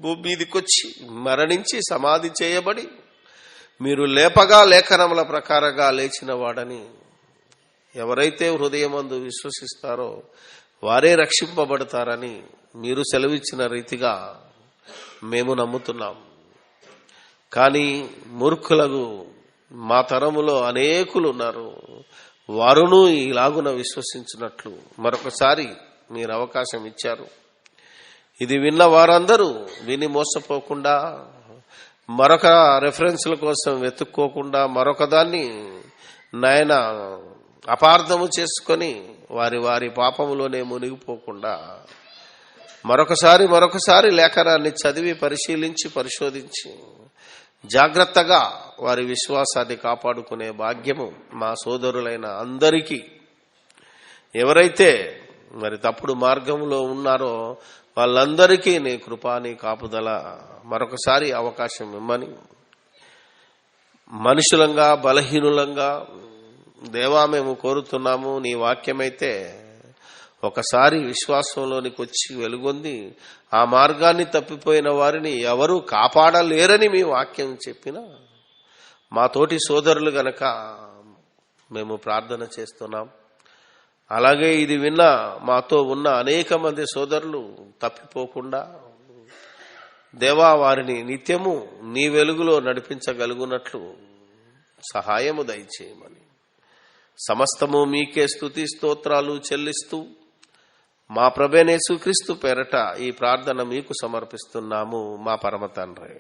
భూమి మీదికొచ్చి మరణించి సమాధి చేయబడి మీరు లేపగా లేఖనముల ప్రకారంగా లేచిన వాడని ఎవరైతే హృదయమందు విశ్వసిస్తారో వారే రక్షింపబడతారని మీరు సెలవిచ్చిన రీతిగా మేము నమ్ముతున్నాం. కానీ మూర్ఖులకు మా తరములో అనేకులు ఉన్నారు. వారును ఇలాగున విశ్వసించినట్లు మరొకసారి మీరు అవకాశం ఇచ్చారు. ఇది విన్న వారందరూ విని మోసపోకుండా, మరొక రెఫరెన్స్ల కోసం వెతుక్కోకుండా, మరొక దాన్ని నాయన అపార్థము చేసుకొని వారి వారి పాపములోనే మునిగిపోకుండా మరొకసారి లేఖనాన్ని చదివి పరిశీలించి పరిశోధించి జాగ్రత్తగా వారి విశ్వాసాన్ని కాపాడుకునే భాగ్యము మా సోదరులైన అందరికీ, ఎవరైతే మరి తప్పుడు మార్గంలో ఉన్నారో వాళ్ళందరికీ నీ కృపా, నీ కాపుదల మరొకసారి అవకాశం ఇమ్మని, మనుషులంగా బలహీనులంగా దేవా మేము కోరుతున్నాము. నీ వాక్యమైతే ఒకసారి విశ్వాసంలోనికి వచ్చి వెలుగొంది ఆ మార్గాన్ని తప్పిపోయిన వారిని ఎవరు కాపాడలేరని మీ వాక్యం చెప్పిన మా తోటి సోదరులు గనక మేము ప్రార్థన చేస్తున్నాం. అలాగే ఇది విన్న మాతో ఉన్న అనేక మంది సోదరులు తప్పిపోకుండా దేవా, వారిని నిత్యము నీ వెలుగులో నడిపించగలుగునట్లు సహాయము దయచేయమని సమస్తము మీకే స్తుతి స్తోత్రాలు చెల్లిస్తూ మా ప్రభువైన యేసుక్రీస్తు పేరట ఈ ప్రార్థన మీకు సమర్పిస్తున్నాము మా పరమ తండ్రి.